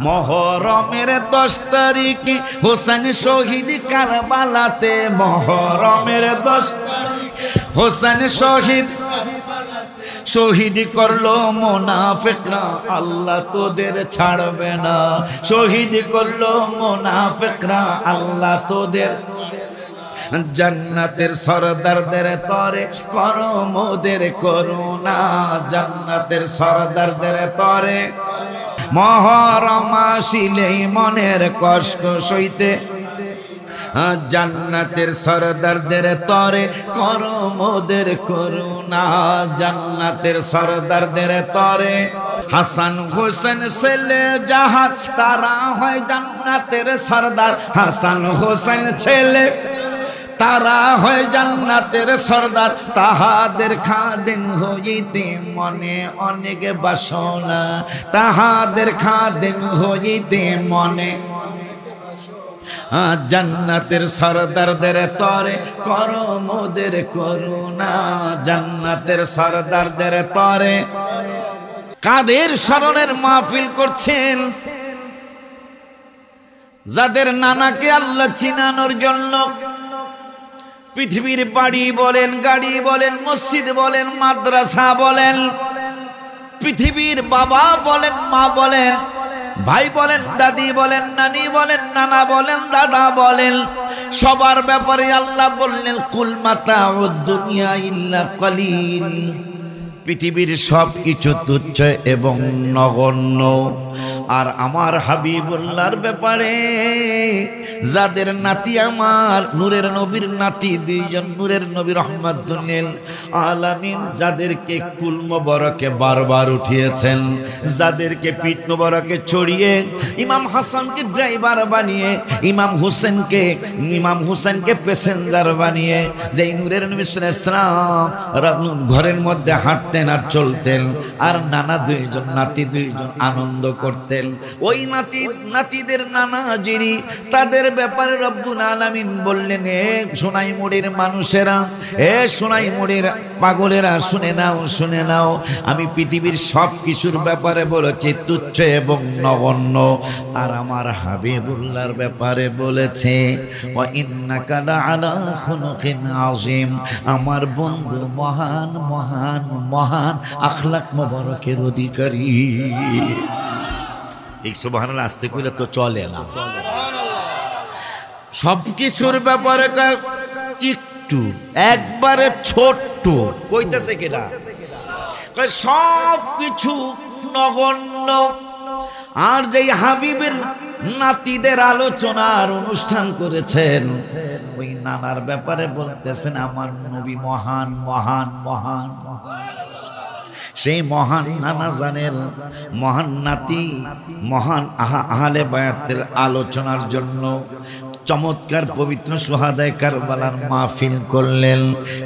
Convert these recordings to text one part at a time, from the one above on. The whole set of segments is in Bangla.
মুহররমের 10 তারিখে হোসেন শহীদ কারবালাতে, মুহররমের 10 তারিখ হোসেন শহীদ করলো মুনাফিকরা, আল্লাহ তোদের ছাড়বে না। শহীদ করলো মুনাফিকরা, আল্লাহ তোদের জান্নাতের সরদারদের তরে করো মোদের করুণা, জান্নাতের সরদারদের তরে মুহররম আসিলেই মনের কষ্ট সইতে, জান্নাতের সরদারদের তরে করো মোদের করুণা, জান্নাতের সরদারদের তরে। হাসান হোসেন ছেলে জাহাজ তারা হয় জান্নাতের সরদার, হাসান হোসেন ছেলে তারা হয় জান্নাতের সরদার, তাহাদের খাদেম হইতে মনে অনেক বাসনা, তাহাদের খাদেম হইতে মনে জান্নাতের সরদারদের তরে করো মোদের করুণা, জান্নাতের সরদারদের তরে। কাদের স্মরণের মাহফিল করছেন? যাদের নানাকে আল্লাহ চিনানোর জন্য পৃথিবীর বাড়ি বলেন, গাড়ি বলেন, মসজিদ বলেন, মাদ্রাসা বলেন, পৃথিবীর বাবা বলেন, মা বলেন, ভাই বলেন, দাদি বলেন, নানি বলেন, নানা বলেন, দাদা বলেন, সবার ব্যাপারে আল্লাহ বললেন কুল মাতাউদ দুনিয়া ইল্লা কলিল। পৃথিবীর সব কিছু তুচ্ছ এবং নগণ্য। আর আমার হাবিবুল্লাহর ব্যাপারে যাদের নাতি আমার নূরের নবীর নাতি দুইজন, নূরের নবী রহমাতুল লিল আলামিন, যাদেরকে কুল মোবারকে বারবার উঠিয়েছেন, যাদেরকে পিঠ মোবারকে চড়িয়ে ইমাম হাসানকে ড্রাইভার বানিয়ে, ইমাম হুসেনকে প্যাসেঞ্জার বানিয়ে, যেই নূরের নবী সাল্লাল্লাহু আলাইহি ওয়াসাল্লাম ঘরের মধ্যে হাঁটতেন আর চলতেন, আর নানা দুইজন নাতি দুইজন আনন্দ করতেন। ওই নাতিদের নানা জিরি, তাদের ব্যাপারে রব্বুল আলামিন বললেন, এ সোনাইমুড়ির মানুষেরা, এ সোনাইমুড়ির পাগলেরা, শুনে নাও, আমি পৃথিবীর সব কিছুর ব্যাপারে বলেছি তুচ্ছ এবং নগণ্য। আর আমার হাবিবুল্লাহর ব্যাপারে বলেছে ওয়া ইন্নাকা লাআলা খুলুকিন আযীম, আমার বন্ধু মহান মহান মহান আখলাক মোবারকের অধিকারী। এই সুবহানাল্লাহ আস্তে কইলে তো চলে না। সব কিছুর ব্যাপারে একটু একবারে ছোট্ট কইতেছে কিনা, সব কিছু নগণ্য। আর যেই হাবিবের নাতিদের আলোচনার অনুষ্ঠান করেছেন, ওই নানার ব্যাপারে বলতেছেন আমার নবী মহান মহান মহান মহান। সেই মহান নানা জানের মহান নাতি মহান আহলে বায়াতের আলোচনার জন্য চমৎকার পবিত্র সুহাদায়ে কারবালার মাহফিল করলেন।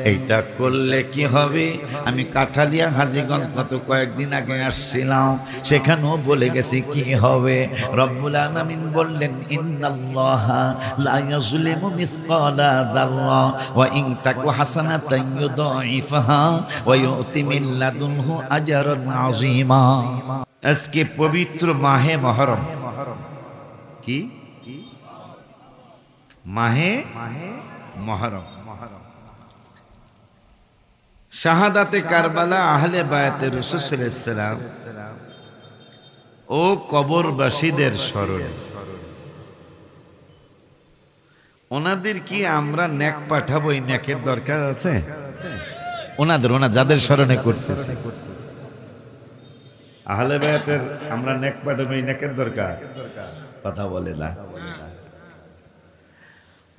এইটা করলে কি হবে? আমি কাঠালিয়া হাজীগঞ্জ গত কয়েকদিন আগে আসছিলাম, সেখানেও বলে গেছি কি হবে। রব্বুল আলামিন বললেন ইন্নাল্লাহা লা ইয়াজলিমু মিসকালা যাররা ওয়া ইন তাকু হাসানাতান ইউদাইফাহা ওয়া ইউতি মিন লাদুনহু আজরান আযীমা। আজকে পবিত্র মাহে মুহররম, কি মাহে মুহররম, শাহাদাতে কারবালা আহলে বায়াতে রাসূল সাল্লাল্লাহু আলাইহি ওয়াসাল্লাম ও কবরবাসীদের স্মরণে। ওনাদের কি আমরা নেক পাঠাবো? এই নেকের দরকার আছে ওনা যাদের স্মরণে করতেছে আহলে বায়াতের, আমরা নেক পাঠাবো, এই নেকের দরকার? কথা বলে না।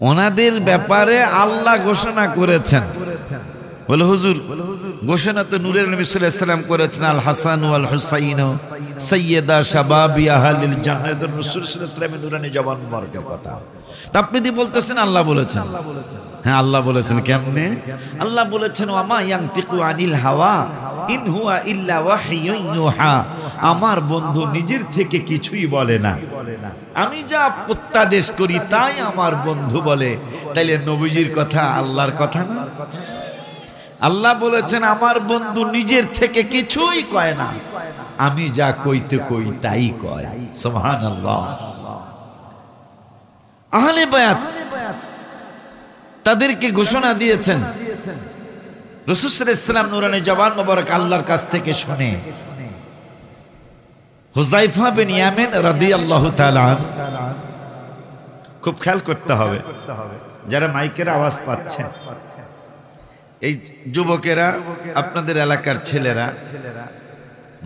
ওনাদের ব্যাপারে আল্লাহ ঘোষণা করেছেন, বলে হুজুর ঘোষণা তো নূরের নবী সাল্লাল্লাহু আলাইহি ওয়াসাল্লাম করেছেন, আল হাসান ওয়াল হুসাইন সাইয়্যিদা শাবাবি আহলিল জান্নাত। রাসূল সাল্লাল্লাহু আলাইহি ওয়াসাল্লামের নূরানী জবান মুবারকের কথা তা আপনি দি বলতেছেন আল্লাহ বলেছেন। হ্যাঁ আল্লাহ বলেছেন। কেমনে? আল্লাহ বলেছেন ওয়া মা ইয়ানতিকু আনিল হাওয়া ইন হুয়া ইল্লা ওয়াহয়ুন ইউহা। আমার বন্ধু নিজের থেকে কিছুই বলে না, আমি যা প্রত্যাদেশ করি তাই আমার বন্ধু বলে। তাইলে নবীজির কথা আল্লাহর কথা না? আল্লাহ বলেছেন আমার বন্ধু নিজের থেকে কিছুই কয় না, আমি যা কইতে কই তাই কয়। সুবহানাল্লাহ। আহলে বায়াত তাদেরকে ঘোষণা দিয়েছেন, রাসূল সাল্লাল্লাহু আলাইহি ওয়াসাল্লাম নূরানী জবান মোবারক আল্লাহর কাছ থেকে শুনে হুযায়ফা বিন ইয়ামিন রাদিয়াল্লাহু তাআলা, খুব খেয়াল করতে হবে যারা মাইকের আওয়াজ পাচ্ছেন, এই যুবকেরা, আপনাদের এলাকার ছেলেরা,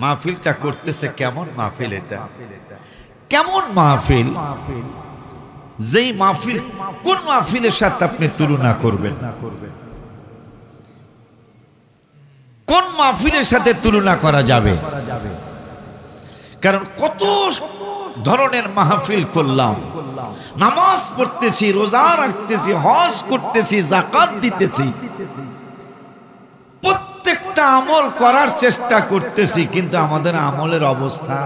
মাহফিলটা করতেছে কেমন মাহফিল, এটা কেমন মাহফিল, যেই মাহফিল কোন মাহফিলের সাথে আপনি তুলনা করবেন, কোন মাহফিলের সাথে তুলনা করা যাবে? কারণ কত ধরনের মাহফিল করলাম, নামাজ পড়তেছি, রোজা রাখতেছি, হজ করতেছি, যাকাত দিতেছি, প্রত্যেকটা আমল করার চেষ্টা করতেছি, কিন্তু আমাদের আমলের অবস্থা,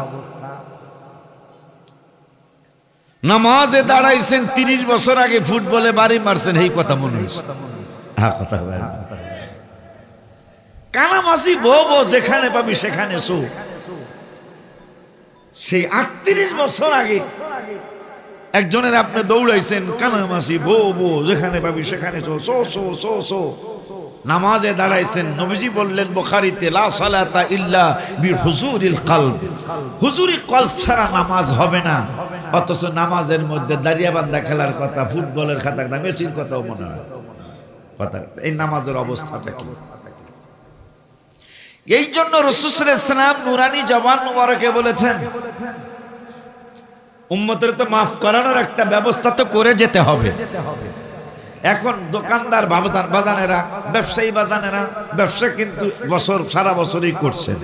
নামাজে দাঁড়াইছেন 30 বছর আগে ফুটবলে বাড়ি মারছেন, এই কথা মনে হচ্ছে? হ্যাঁ, কথা বলেন। কানামাসি বো বো, যেখানে পাবি সেখানে শো, সেই 38 বছর আগে একজনের আপনি দৌড়াইছেন, কানামাসি বো বো, যেখানে পাবি সেখানে show show show show show. নামাজে দাঁড়াইছেন, নবীজি বললেন বুখারীতে, লা সালাতা ইল্লা বিহুজুরিল কলব, হুজুরি কলব ছাড়া নামাজ হবে না। অথচ নামাজের মধ্যে দাঁড়িয়াবান্ধা খেলার কথা, ফুটবলের খাতা, মেসির কথাও মনে হয় কথা। এই নামাজের অবস্থাটা কি? এই জন্য রাসূল সাল্লাল্লাহু আলাইহি ওয়াসাল্লাম নূরানী জবান মোবারকে বলেছেন, উম্মতের তো মাফ করানোর একটা ব্যবস্থা তো করে যেতে হবে। এখন দোকানদার বাজানেরা, ব্যবসায়ী বাজানেরা ব্যবসা কিন্তু সারা বছরই করছেন।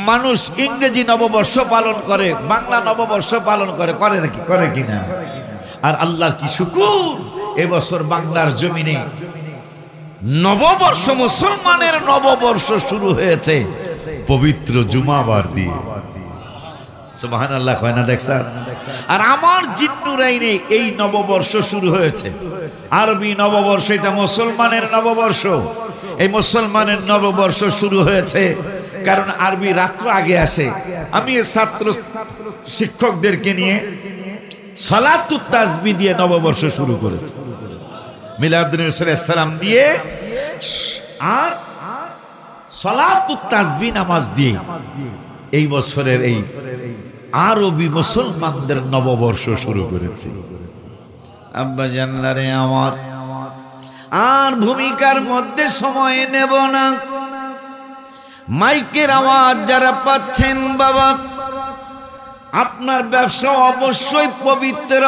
মানুষ ইংরেজি নববর্ষ পালন করে, বাংলা নববর্ষ পালন করে, করে নাকি, করে কিনা? আর আল্লাহর কি শুকর, এবছর বাংলার জমিনে নববর্ষ, মুসলমানের নববর্ষ শুরু হয়েছে পবিত্র জুমাবার দিয়ে। সুবহানাল্লাহ, হয় না? দেখছেন? আর আমার জিন্নুরাইনে এই নববর্ষ শুরু হয়েছে, আরবি নববর্ষ, এটা মুসলমানের নববর্ষ। এই মুসলমানের নববর্ষ শুরু হয়েছে কারণ আরবি রাত্র আগে আসে। আমি ছাত্র শিক্ষকদেরকে নিয়ে সালাতুত তাসবিহ দিয়ে নববর্ষ শুরু করেছি, মিলাদুন নবী সাল্লাল্লাহু আলাইহি ওয়াসাল্লাম দিয়ে আর সালাতুত তাসবিহ নামাজ দিয়ে এই বছরের এই আরবি মুসলমানদের নববর্ষ শুরু করেছি। আব্বা জানলারে আমার, আর ভূমিকার মধ্যে সময় নেব না। মাইকের আওয়াজ যারা পাচ্ছেন, বাবা আপনার ব্যবসা অবশ্যই পবিত্র,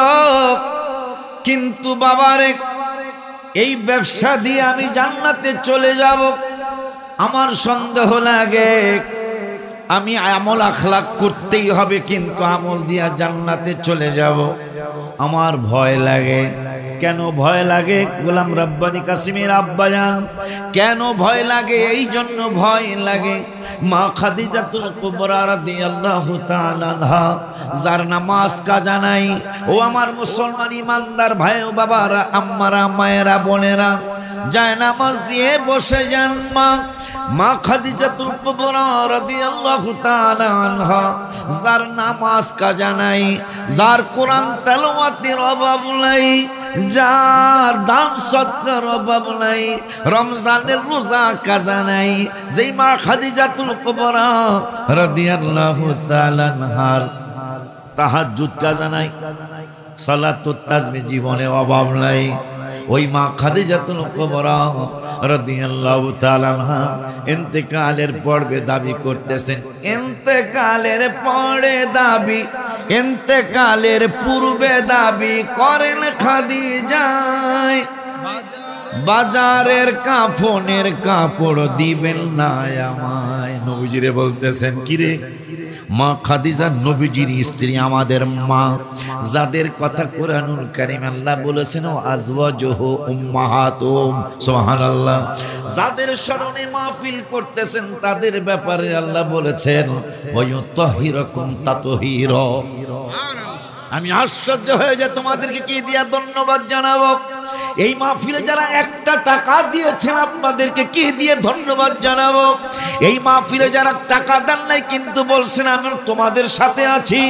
কিন্তু বাবারে এই ব্যবসা দিয়ে আমি জান্নাতে চলে যাব আমার সন্দেহ লাগে। আমি আমল আখলাক করতেই হবে, কিন্তু আমল দিয়া জান্নাতে চলে যাব আমার ভয় লাগে। কেন ভয় লাগে? গোলাম রাব্বানী কাসিমের আব্বাজান, কেন ভয় লাগে? এই জন্য ভয় লাগে, মা খাদিজাতুল কুবরা রাদিয়াল্লাহু তাআলা আনহা, যার নামাজ কাজা নাই, ও আমার মুসলমান ইমানদার ভাই ও বাবারা, আম্মারা, মায়েরা, বোনেরা, যায় নামাজ দিয়ে বসে যান। মা খাদিজাতুল কুবরা রাদিয়াল্লাহু তাআলা আনহা, যার নামাজ কাজা নাই, যার কোরআন তেলাওয়াতের অভাব নাই, যার দান সদকার অভাব নাই, রমজানের রোজা কাজা নাই, যেই মা খাদিজাতুল কুবরা রাদিয়াল্লাহু তাআলা আনহার তাহাজ্জুদ কাজা নাই, সালাতুত তাসবিহ জীবনে অভাব নাই, ওই মা খাদিজাতুল কুবরা রাদিয়াল্লাহু তাআলা আনহা ইন্তেকালের পর্বে দাবি করতেছেন, ইন্তেকালের পরে দাবি, ইন্তেকালের পূর্বে দাবি করেন খাদিজা, বাজারের কাফনের কাপড় দিবেন না আমায়। নবীজিরে বলতেছেন, কিরে মা খাদিজা নবীজির স্ত্রী, আমাদের মা, যাদের কথা কোরআনুল কারীম আল্লাহ বলেছেন আজওয়াজুহু উম্মাহাতুহুম, সুবহানাল্লাহ, যাদের স্মরণে মাহফিল করতেছেন তাদের ব্যাপারে আল্লাহ বলেছেন ওয়ায়ুতাহিরুকুম তাতহীরা। আমি আশ্চর্য হয়ে যায়, তোমাদেরকে কি দিয়া ধন্যবাদ জানাবো। এই মাহফিলে যারা একটা টাকা দিয়েছেন আপনাদেরকে কি দিয়ে ধন্যবাদ জানাবো? এই মাহফিলে যারা টাকা দেন নাই কিন্তু বলছেন আমি তোমাদের সাথে আছি,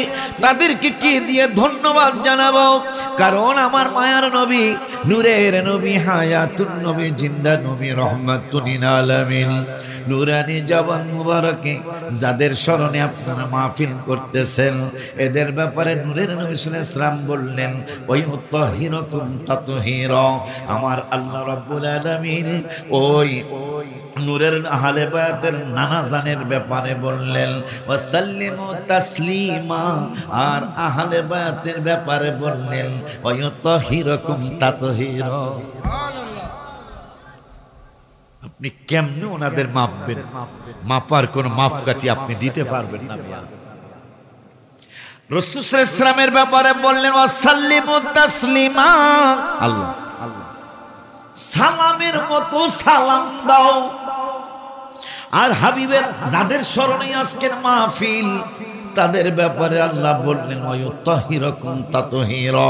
তাদেরকে কি দিয়ে ধন্যবাদ জানাবো? কারণ আমার মায়ার নবী, নূরের নবী, হায়াতুন নবী, জিন্দা নবী, রহমাতুল লিল আলামিন, নূরানি জবান মুবারকে যাদের স্মরণে আপনারা মাহফিল করতেছেন, এদের ব্যাপারে নূরের নবী সাল্লাল্লাহু আলাইহি ওয়াসাল্লাম বললেন ওই মুতাহহিরুকুম তাতহীরা। আমার আল্লাহ রাব্বুল আলামিন ওই নূরের আহলে বায়াতের নানা জানের ব্যাপারে বললেন ওয়াসাল্লিমু তাসলিমা, আর আহলে বায়াতের ব্যাপারে বললেন ওয়ায়ুতাহহিরুকুম তাতহীরা। আপনি কেমনে ওনাদের মাপবেন? মাপার কোন মাপকাঠি আপনি দিতে পারবেন না। রাসূল সাল্লাল্লাহু আলাইহি ওয়াসাল্লামের ব্যাপারে বললেন ওয়াসাল্লিমু তাসলিমা, আল্লাহ সালামের মতো সালাম দাও। আর হাবিবের যাদের স্মরণে আজকের মাহফিল, তাদের ব্যাপারে আল্লাহ বললেন ওয়ায়ুতাহহিরুকুম তাতহীরা।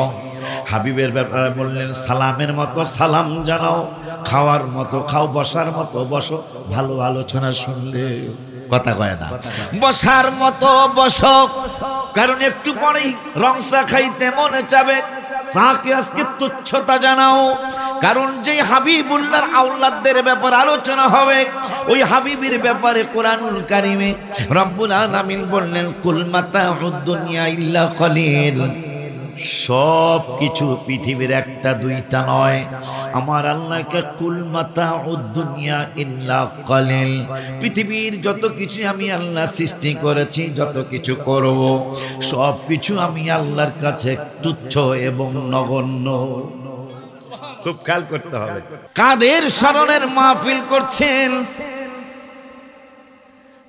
হাবিবের ব্যাপারে বললেন সালামের মতো সালাম জানাও, খাওয়ার মতো খাও, বসার মতো বসো, ভালো আলোচনা শুনলে কথা কয় না, বসার মতো বসো, কারণ একটু পরেই রংসা খাইতে মনে চাবে, চাকে আজকে তুচ্ছতা জানাও। কারণ যে হাবিবুল্লাহর আওলাদদের ব্যাপারে আলোচনা হবে, ওই হাবিবের ব্যাপারে কোরআনুল কারিমে রব্বুল আলামিন বললেন কুল মাতাউদ দুনিয়া ইল্লা কলিল। সব কিছু পৃথিবীর একটা দুইটা নয়, আমার আল্লাহকে কুল মাতাউদ দুনিয়া ইল্লা কলিল, পৃথিবীর যত কিছু আমি আল্লাহ সৃষ্টি করেছি, যত কিছু করব, সব কিছু আমি আল্লাহর কাছে তুচ্ছ এবং নগণ্য। খুব খেয়াল করতে হবে কাদের স্মরণের মাহফিল করছেন?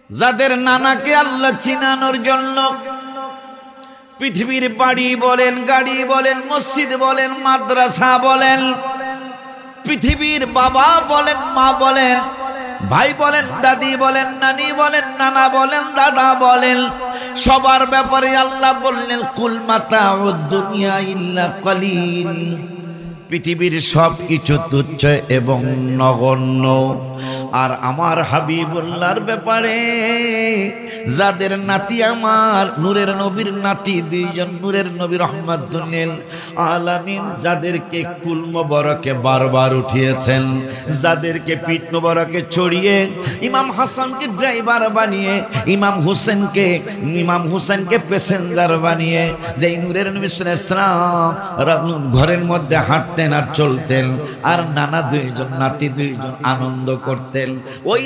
যাদের নানাকে আল্লাহ চিনানোর জন্য পৃথিবীর বাড়ি বলেন, গাড়ি বলেন, মসজিদ বলেন, মাদ্রাসা বলেন, পৃথিবীর বাবা বলেন, মা বলেন, ভাই বলেন, দাদি বলেন, নানি বলেন, নানা বলেন, দাদা বলেন, সবার ব্যাপারে আল্লাহ বললেন কুল মাতাউদ দুনিয়া ইল্লা কলিল, পৃথিবীর সব কিছু তুচ্ছ এবং নগণ্য। আর আমার হাবিবুল্লাহর ব্যাপারে যাদের নাতি, আমার নূরের নবীর নাতি দুইজন, নূরের নবী রহমাতুল লিল আলামিন, যাদেরকে কুল মোবারকে বারবার উঠিয়েছেন, যাদেরকে পিঠ মোবারকে চড়িয়ে ইমাম হাসানকে ড্রাইভার বানিয়ে, ইমাম হুসেনকে প্যাসেঞ্জার বানিয়ে, যেই নূরের নবী সাল্লাল্লাহু আলাইহি ওয়াসাল্লাম ঘরের মধ্যে হাঁটতেন আর চলতেন, আর নানা দুইজন নাতি দুইজন আনন্দ করতেন। ওই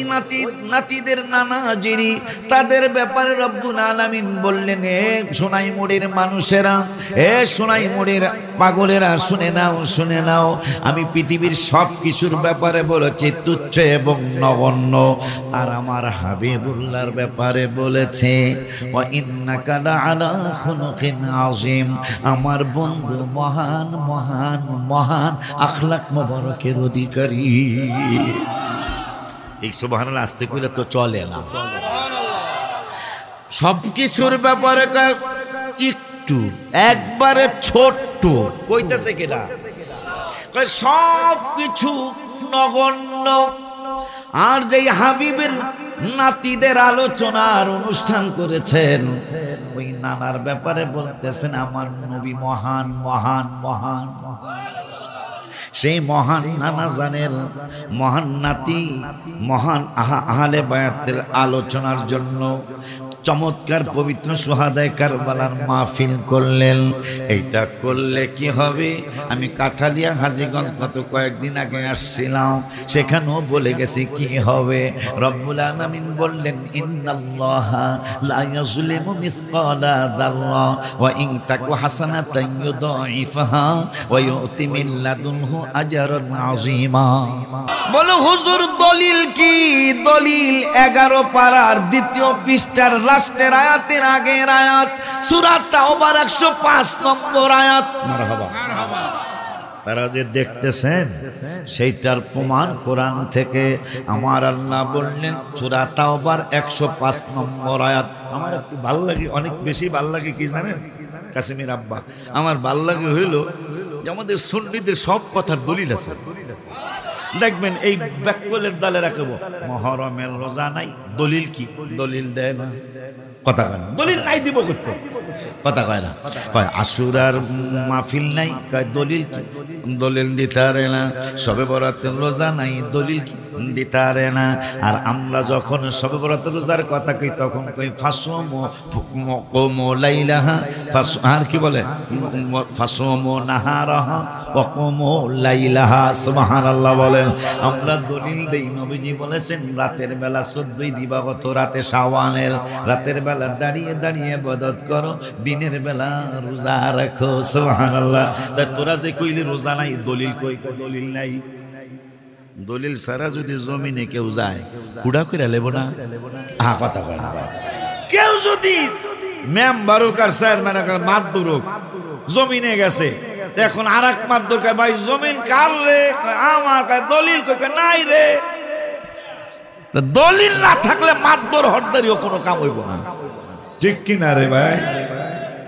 নাতিদের নানা যিনি, তাদের ব্যাপারে রব্বুল আলামিন বললেন এ সোনাইমুড়ির মানুষেরা, এ সোনাইমুড়ির পাগলেরা, শুনে নাও, শুনে নাও, আমি পৃথিবীর সব কিছুর ব্যাপারে বলেছি তুচ্ছ এবং নগণ্য। আর আমার হাবিবুল্লাহর ব্যাপারে বলেছে ওয়া ইন্নাকা লাআলা খুলুকিন আযীম, আমার বন্ধু মহান মহান মহান আখলাক মোবারকের অধিকারী। এই সুবহানাল্লাহ আস্তে কইলে তো চলে না। সব কিছুর ব্যাপারে একটু একবারে ছোট্ট কইতেছে কিনা, সব কিছু নগণ্য। আর যেই হাবিবের নাতিদের আলোচনার অনুষ্ঠান করেছেন, ওই নানার ব্যাপারে বলতেছেন আমার নবী মহান মহান মহান মহান। সেই মহান নানা জানের মহান নাতি, মহান আহলে বায়াতের আলোচনার জন্য চমৎকার পবিত্র সুহাদায়ে কারবালার মাহফিল করলেন। এইটা করলে কি হবে? আমি কাঠালিয়া হাজীগঞ্জ গত কয়েকদিন আগে আসছিলাম, সেখানেও বলে গেছি কি হবে। রব্বুল আলামিন বললেন ইন্নাল্লাহা লা ইয়াজলিমু মিসকালা যাররা ওয়া ইন তাকু হাসানাতান ইউদাইফাহা ওয়া ইউতি মিন লাদুনহু আজরান আযীমা। বলো হুজুর দলিল কি? দলিল 11 পারার 2য় পৃষ্ঠার লাস্টের আয়াতের আগের আয়াত, সূরা তাওবার 105 নম্বর আয়াত। মারহাবা মারহাবা। তারা যে দেখতেছেন সেইটার প্রমাণ কোরআন থেকে। আমার আল্লাহ বললেন সূরা তাওবার 105 নম্বর আয়াত। আমার একটু ভালো লাগে, অনেক বেশি ভালো লাগে কি জানেন কাসেমের আব্বা, আমার ভালো লাগে হইল যে আমাদের সুন্নিদের সব কথার দলিল আছে। দেখবেন এই ব্যাকলের দালে রাখবো মহরমের রোজা নাই, দলিল কি? দলিল দেয় না, কথা কয় না। দলিল নাই দিব করতে, কথা কয় না। কয় আশুরার মাহফিল নাই, কয় দলিল কি? দলিল দিতে পারে না। শবে বরাতের রোজা নাই, দলিল কি? দিতে পারে না। আর আমরা যখন শবে বরাতের রোজার কথা কই তখন কই ফাসমু লাইলাহা, আর কি বলে ফাসমু নাহারাহা ওয়া কুমু লাইলাহা, সুবহানাল্লাহ বলেন। আমরা দলিল দেই, নবীজি বলেছেন রাতের বেলা 14ই দিবাগত রাতে শাওয়ালের রাতের বেলা দাঁড়িয়ে দাঁড়িয়ে ইবাদত করো, দিনের বেলা রোজা রাখো, সুবহানাল্লাহ। তা তোরা যে কইলি রোজা নাই, দলিল কই? দলিল নাই। দলিল ছাড়া যদি জমিনে কেউ যায় কুড়া কইরা লেব না, কথা কয় না ভাই। কেউ যদি মেম্বার হোক আর চেয়ারম্যান হোক আর মাতবর হোক জমিনে গেছে, এখন আর এক মাতবর কয় ভাই জমিন কার রে? আমার। কয় দলিল কই? নাই রে। দলিল না থাকলে মাতবর হরদারিও কোনো কাম হইব না, ঠিক কিনা রে ভাই?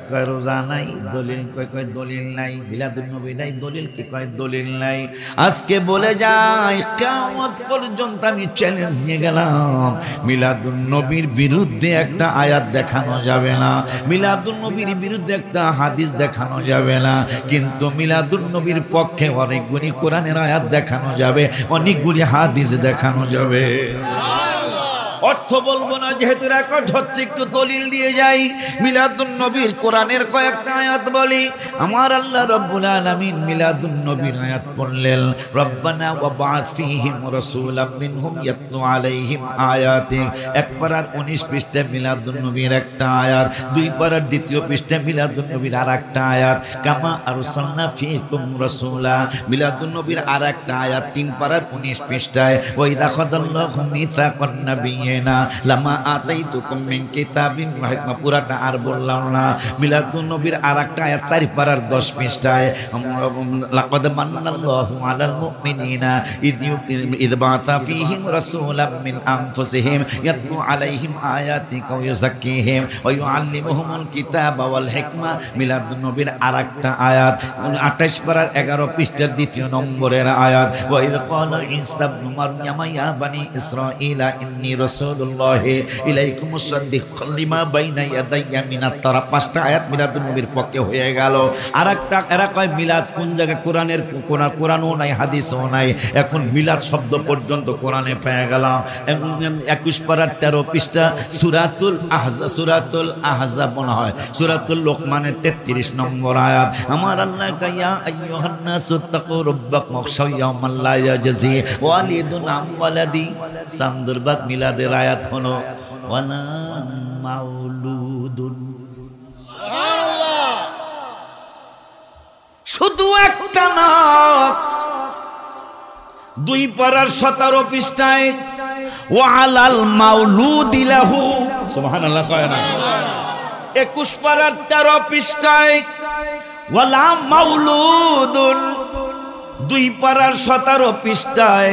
কয় রোজা নাই, দলিল কয়? কয় দলিল নাই। মিলাদুন নবী নাই, দলিল কি? কয় দলিল নাই। আজকে বলে যাই কিয়ামত পর্যন্ত আমি চ্যালেঞ্জ নিয়ে গেলাম, মিলাদুন নবীর বিরুদ্ধে একটা আয়াত দেখানো যাবে না, মিলাদুন নবীর বিরুদ্ধে একটা হাদিস দেখানো যাবে না, কিন্তু মিলাদুন নবীর পক্ষে অনেকগুলি কোরআনের আয়াত দেখানো যাবে, অনেকগুলি হাদিস দেখানো যাবে। অর্থ বলবো না যেহেতু রেকর্ড হচ্ছে, একটু দলিল দিয়ে যাই। মিলাদুন নবীর কোরআনের কয়েকটা আয়াত বলি। আমার আল্লাহ রাব্বুল আলামিন মিলাদুন নবীর আয়াত পড়লেন, রব্বানা ওয়া বা'আথ ফীহিম রাসূলাম মিনহুম ইয়াতলু আলাইহিম আয়াতিক। এক পারার 19 পৃষ্ঠায় মিলাদুন নবীর একটা আয়াত, 2 পারার দ্বিতীয় পৃষ্ঠায় মিলাদুন নবীর আরেকটা আয়াত, কামা আরসালনা ফীকুম রাসূলা। মিলাদুন নবীর আরেকটা আয়াত 3 পারার 19 পৃষ্ঠায়, ওয়া ইযা খাদাল্লাহু মিসাকান নাবিয়্যিন লামা আতাইতুকুম মিন কিতাবিন ওয়া হিকমা। পুরাটা আর বললাম না। মিলাদুন নবীর আরেকটা আয়াত 4 পারার 10 পৃষ্ঠায়, লাকাদ মান্নাল্লাহু আলাল মুমিনিনা ইয বা'আথা ফীহিম রাসূলাম মিন আনফুসিহিম ইয়াতলু আলাইহিম আয়াতিহি ওয়া ইউযাক্কিহিম ওয়া ইউআল্লিমুহুমুল কিতাবা ওয়াল হিকমা। মিলাদুন নবীর আরেকটা আয়াত 28 পারার 11 পৃষ্ঠার দ্বিতীয় নম্বরের আয়াত, ওয়া ইয ক্বালা ঈসা ইবনু মারইয়াম ইয়া বানি ইসরাঈলা ইন্নী রাসূলুল্লাহি ইলাইকুম মুসাদ্দিকাল লিমা বাইনা ইয়াদাইয়া মিনাত তাওরাত। 5টা আয়াত মিলাদুন নবীর পক্ষে হয়ে গেল। আরেকটা এরা কয় মিলাদ কোন জায়গায়? কোরআনের কোরআনও নাই, হাদিসও নাই। এখন মিলাদ শব্দ পর্যন্ত কোরআনে পেয়ে গেলাম। 21 পারার 13 পৃষ্ঠা সূরাতুল আহজাব মনে হয়, সূরাতুল লোকমানের 33 নম্বর আয়াত। আমার আল্লাহ কয় ইয়া আইয়ুহান নাসু তাকু রাব্বাকুম ওয়াখশাউ ইয়াওমান লা ইয়াজজি ওয়ালিদুন আন ওয়ালাদি। সান্দুরবাদ মিলাদের আয়াত হলো ওয়ালা মাউলুদুন। সুবহানাল্লাহ। শুধু একটা না, 2 পারার 17 পৃষ্ঠায় ওয়া আলাল মাউলুদি লাহু, সুবহানাল্লাহ কয় না। 21 পারার 13 পৃষ্ঠায় ওয়ালা মাউলুদুন। 2 পারার 17 পৃষ্ঠায়,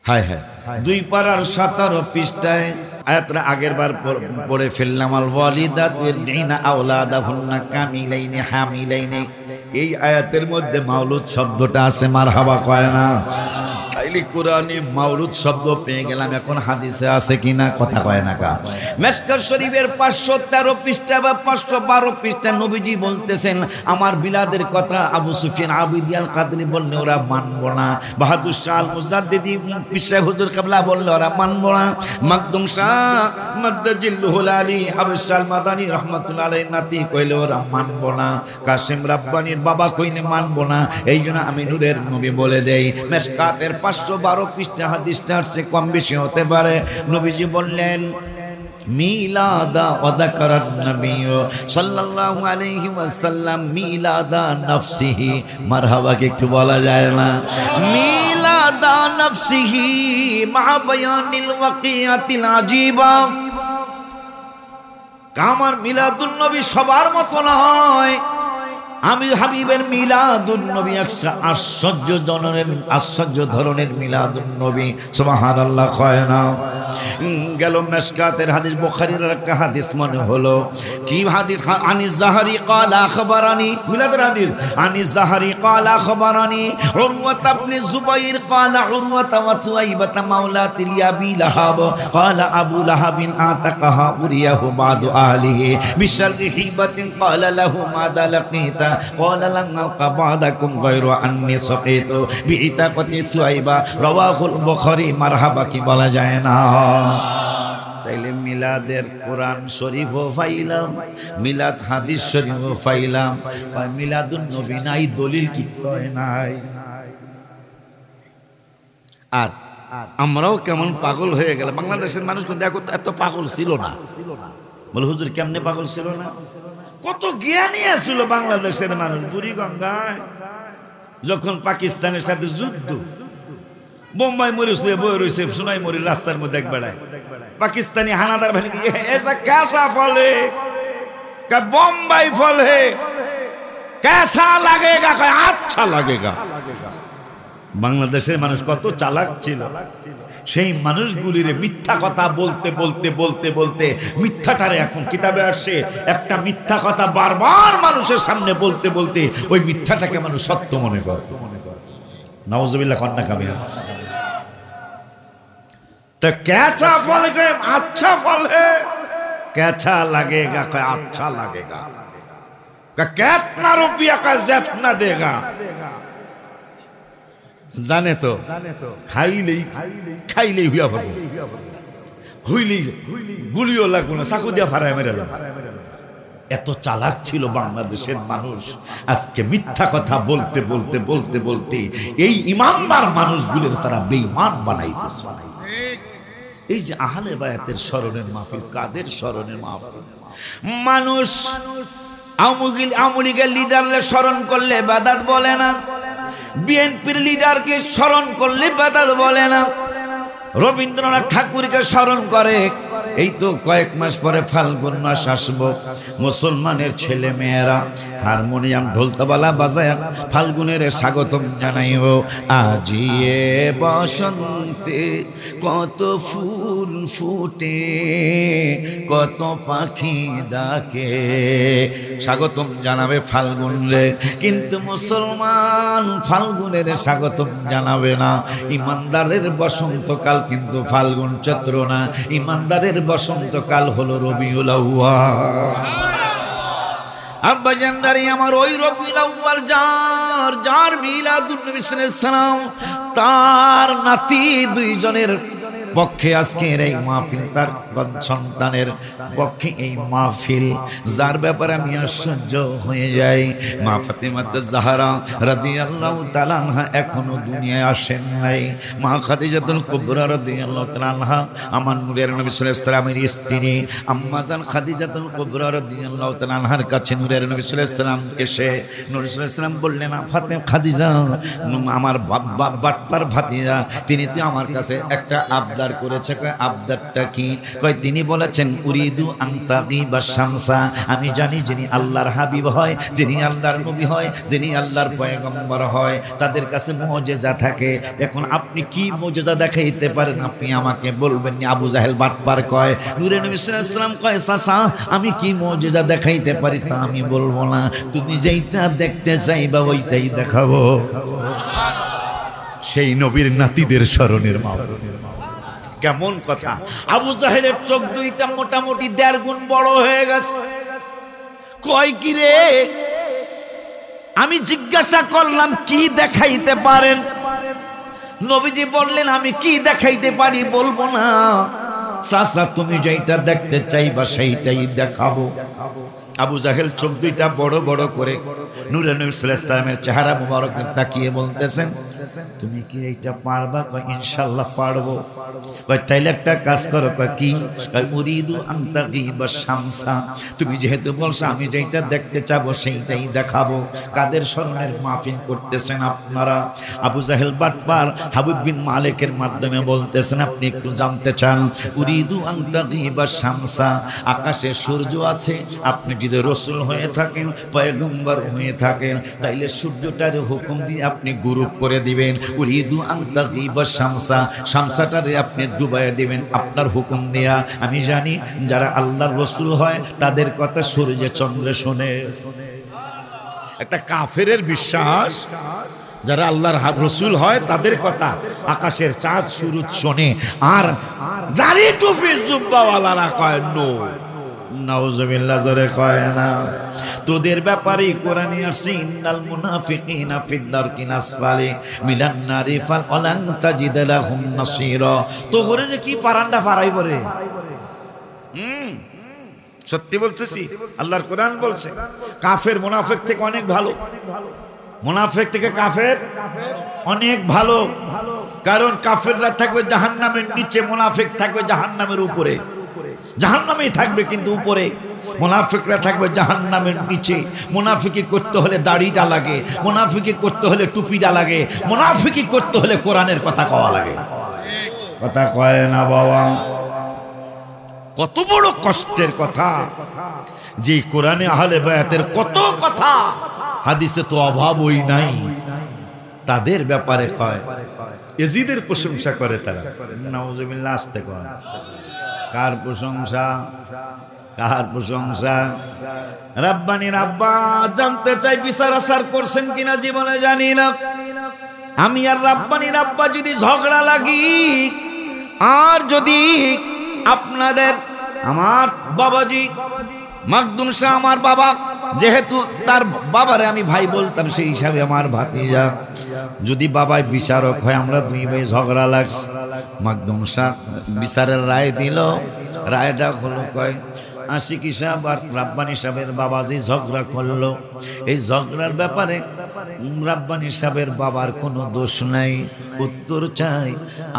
হায় হায়, 2 পারার 17 পৃষ্ঠায় আয়াতটা আগের বার পড়ে ফেললাম। আল ওয়ালিদাতু ইরদিনা আওলাদাহুন্না কামিলাইনি হামিলাইনি। এই আয়াতের মধ্যে মাউলুদ শব্দটা আছে, মারহাবা কয় না? তাইলে কোরআনে মাউলুদ শব্দ পেয়ে গেলাম, এখন হাদিসে আছে কিনা, কথা কয় না কা? মিশকাত শরীফের 513 পৃষ্ঠা বা 512 পৃষ্ঠা নবীজি বলতেছেন আমার বিলাদের কথা। আবু সুফিয়ান আবিদি আল কাদরি বললে ওরা মানবো না, বাহাদুর শাহ আল মুজাদ্দিদি পিসা হুজুর কাবলা বললে ওরা মানবো না, মাকদুম শাহ মাদ্দাজিল্লুহুল আলী আবুসাল মাদানী রাহমাতুল্লাহ আলাইহির নাতি কইলে ওরা মানবো না, কাসেম রাব্বানীর বাবা কইলে মানবো না। এই জন্য আমি নূরের নবী বলে দেই, মিশকাতের 512 পৃষ্ঠা হাদিসটা আসছে, কম বেশি হতে পারে। নবীজি বললেন মিলাদা ওয়া যাকারান নবী সাল্লাল্লাহু আলাইহি ওয়াসাল্লাম মিলাদা নাফসিহি। মারহাবা কে একটু বলা যায় না? মিলাদা নাফসিহি মা বায়ানিল ওয়াকিয়াতিল আজিবা। আমার মিলাদুন নবী সবার মতো নয়, আমি হাবিবের মিলাদুন নবী একটা আশ্চর্য ধরনের মিলাদুন নবী সুবহানাল্লাহ কয় না। গেল মেশকাতের হাদিস, বুখারীর একটা হাদিস মনে হলো কি হাদিস, আনিস যাহারি ক্বালা আখবারানি, মিলাদের হাদিস, আনিস যাহারি ক্বালা আখবারানি উরওয়াত ইবনে যুবাইর ক্বালা উরওয়াত ওয়া সুয়াইবা মাওলাত আবি লাহাব ক্বালা আবু লাহাবিন আতাকাহা উরিয়াহু বাদু আহলিহি বিশাররি হিবাতিন ক্বালা লাহু মাযা লাকিতা ক্বালা লান আলকা বাদাকুম গায়রু আন্নী সাকিতু বিইতাকাতি সুয়াইবা রাওয়াহুল বুখারী। মারহাবা কি বলা যায় না? তাইলে মিলাদের কোরআন শরীফও পাইলাম, মিলাদ হাদিস শরীফও পাইলাম, মিলাদুন নবী নাই, দলিল কি কয় নাই। আর আমরাও কেমন পাগল হয়ে গেল। বাংলাদেশের মানুষ কিন্তু এত পাগল ছিল না। বলে হুজুর কেমনে পাগল ছিল না? কত জ্ঞানী আসছিল বাংলাদেশের মানুষ। বুড়িগঙ্গায় যখন পাকিস্তানের সাথে যুদ্ধ, বোম্বাই মরিচ নিয়ে বয়ে রয়েছে, সোনাই মরি রাস্তার মধ্যে এক বেড়ায় পাকিস্তানি হানাদার বাহিনী, এটা कैसा फल है? क्या बम्बई फल है? कैसा लगेगा? अच्छा लगेगा। বাংলাদেশের মানুষ কত চালাক ছিল। সেই মানুষগুলির মিথ্যা কথা বলতে বলতে বলতে বলতে মিথ্যাটারে এখন কিতাবে আসছে, একটা মিথ্যা কথা বারবার মানুষের সামনে বলতে বলতে ওই মিথ্যাটাকে মানুষ সত্য মনে করে। নাউজুবিল্লাহ কন্যা কামিয়া। तो कैसा फल है? अच्छा फल है। कैसा लगेगा? अच्छा लगेगा। कितना रुपया का जितना देगा जाने तो खाइले हुआ भरबो, हुईली गुलियो लागबो ना, चाकू দিয়া ফারায় মেরে। এত চালাক ছিল বাংলাদেশের মানুষ। আজকে মিথ্যা কথা বলতে বলতে বলতে বলতে এই ইমানদার মানুষগুলোর তারা বেঈমান বানাইতেছে। এই যে আহলে বায়াতের স্মরণের মাহফিল, কাদের স্মরণের মাহফিল? মানুষ আওয়ামী লীগের লিডারকে স্মরণ করলে বেদাত বলে না, বিএনপির লিডারকে স্মরণ করলে বেদাত বলে না, রবীন্দ্রনাথ ঠাকুরকে স্মরণ করে। এই তো কয়েক মাস পরে ফাল্গুন মাস আসবো, মুসলমানের ছেলে মেয়েরা হারমোনিয়াম ঢোলতাবালা বাজায় ফাল্গুনের স্বাগতম জানাইব। আজিয়ে বসন্তে কত ফুল ফুটে, কত পাখি ডাকে, স্বাগতম জানাবে ফাল্গুন রে। কিন্তু মুসলমান ফাল্গুনের স্বাগতম জানাবে না। ইমানদারের বসন্তকাল কিন্তু ফাল্গুন চৈত্র না, ইমানদারের বসন্তকাল হলো রবিউল আউয়াল। আব্বা জানদারি আমার ওই রবিউল আউয়াল যার মিলাদুন নবী সাল্লাল্লাহু আলাইহি সাল্লাম, তার নাতি দুইজনের পক্ষে আজকের এই মাহফিল, তার সন্তানের পক্ষে এই মাহফিল, যার ব্যাপারে আমি আশ্চর্য হয়ে যাই। মা ফাতেমা জাহরা রাদিয়াল্লাহু তাআলা আনহা এখনো দুনিয়ায় আসেন নাই। মা খাদিজাতুল কুবরা রাদিয়াল্লাহু তাআলা আনহা আমার নূরের নবী সাল্লাল্লাহু আলাইহি সাল্লামের স্ত্রী আম্মা জান খাদিজাতুল কুবরা রাদিয়াল্লাহু তাআলা আনহার কাছে নূরের নবী সাল্লাল্লাহু আলাইহি সাল্লাম এসে নূর সাল্লাল্লাহু আলাইহি সাল্লাম বললেন, ফাতেমা খাদিজা আমার বাটপার ভাতিজা, তিনি তো আমার কাছে একটা আবদার করেছে। আবদারটা কি? কয় তিনি বলেছেন উরিদু আনতাগি বাশামসা, আমি জানি যিনি আল্লাহর হাবিব হয়, যিনি আল্লাহর নবী হয়, যিনি আল্লাহর পয়গম্বর হয়, তাদের কাছে মুজিজা থাকে। এখন আপনি কি মুজিজা দেখাইতে পারেন আপনি আমাকে বলবেন। আবু জাহেল বাটপার কয়, নূরে নবী সাল্লাল্লাহু আলাইহি ওয়াসাল্লাম কয়, চাচা আমি কি মুজিজা দেখাইতে পারি তা আমি বলবো না, তুমি যেইটা দেখতে চাইবা ওইটাই দেখাবো। সেই নবীর নাতিদের স্মরণের মাহফিল। কেমন কথা! আবু জাহেলের চোখ দুইটা মোটামুটি 1.5 গুণ বড় হয়ে গেছে। কয় কি রে? আমি জিজ্ঞাসা করলাম কি দেখাইতে পারেন? নবীজি বললেন আমি কি দেখাইতে পারি বলবো না, চাচা তুমি যেটা দেখতে চাইবা সেইটাই দেখাবো। আবু জাহেল চোখ দুইটা বড় বড় করে নূরে নবী সাল্লাল্লাহু আলাইহি ওয়াসাল্লামের চেহারা মুবারক তাকিয়ে বলতেছেন, তুমি কি এইটা পারবা? কয় ইনশাআল্লাহ পারবো। কয় তাইলে একটা কাজ করো। কয় কি? কয় উরিদু আন তাগিবা শামসা, তুমি যেহেতু বলছো আমি যেটা দেখতে চাবো সেইটাই দেখাবো। কাদের স্মরণের মাহফিল করতেছেন আপনারা? আবু জাহেল বাটপার হাবিব বিন মালিকের মাধ্যমে বলতেছেন আপনি একটু জানতে চান। উরিদু আন তাগিবা শামসা, আকাশে সূর্য আছে, আপনি যদি রাসূল হয়ে থাকেন, পয়গম্বর হয়ে থাকেন, তাইলে সূর্যটার হুকুম দিয়ে আপনি গুরুপ করে দিবেন। উরিদু আন তাগিবা শামসা, শামসাটারে আপনি ডুবাইয়া দিবেন আপনার হুকুম দেয়া। আমি জানি যারা আল্লাহর রাসূল হয় তাদের কথা সূর্যে চন্দ্রে শোনে। একটা কাফেরের বিশ্বাস, যারা আল্লাহর রাসূল হয় তাদের কথা আকাশের চাঁদ সূরজ শোনে। আর দাড়ি টুপি জুব্বাওয়ালারা কয় নো, নাউজুবিল্লাহ, জোরে কয় না। তোদের ব্যাপারে কোরআনে আসছে ইন্নাল মুনাফিকিনা ফিদ দারকিল আসফালি মিনান নারি ফালান তাজিদ লাহুম নাসীরা। তো করে যে কি ফারান্ডা ফারাই পড়ে। সত্যি বলতেছি, আল্লাহর কোরআন বলছে কাফের মুনাফিক থেকে অনেক ভালো। মুনাফিক থেকে কাফের অনেক ভালো, কারণ কাফেররা থাকবে জাহান্নামের নিচে, মুনাফিক থাকবে জাহান্নামের উপরে। জাহান্নামেই থাকবে কিন্তু উপরে, মুনাফিকরা থাকবে জাহান্নামের নিচে। মুনাফিকি করতে হলে দাড়িটা লাগে, মুনাফিকি করতে হলে টুপিটা লাগে, মুনাফিকি করতে হলে কোরআনের কথা কওয়া লাগে। কথা কয় না বাবা? কত বড় কষ্টের কথা যে কোরআনে আহলে বায়াতের কত কথা হাদিসে তো অভাবই নাই। তাদের ব্যাপারে কয়, ইয়াজিদের প্রশংসা করে তারা। নাউজুবিল্লাহ, আসতে কয় কার প্রশংসা? কার প্রশংসা? রাব্বানি রাব্বা জানতে চাই বিচার আসার করছেন কিনা জীবনে জানি না। আমি আর রাব্বানি রাব্বা যদি ঝগড়া লাগি, আর যদি আপনাদের আমার বাবাজি মাকদুম শাহ আমার বাবা, যেহেতু তার বাবারে আমি ভাই বলতাম, সেই হিসাবে আমার ভাতিজা, যদি বাবাই বিচারক হয়, আমরা দুই ভাই ঝগড়া লাগছে, মাকদুম শাহ বিচারের রায় দিল। রায়টা হলো কয় আশিকি সাহেব আর রাব্বানি সাহেবের বাবা যে ঝগড়া করলো, এই ঝগড়ার ব্যাপারে রাব্বানি সাহেবের বাবার কোনো দোষ নাই। উত্তর চাই,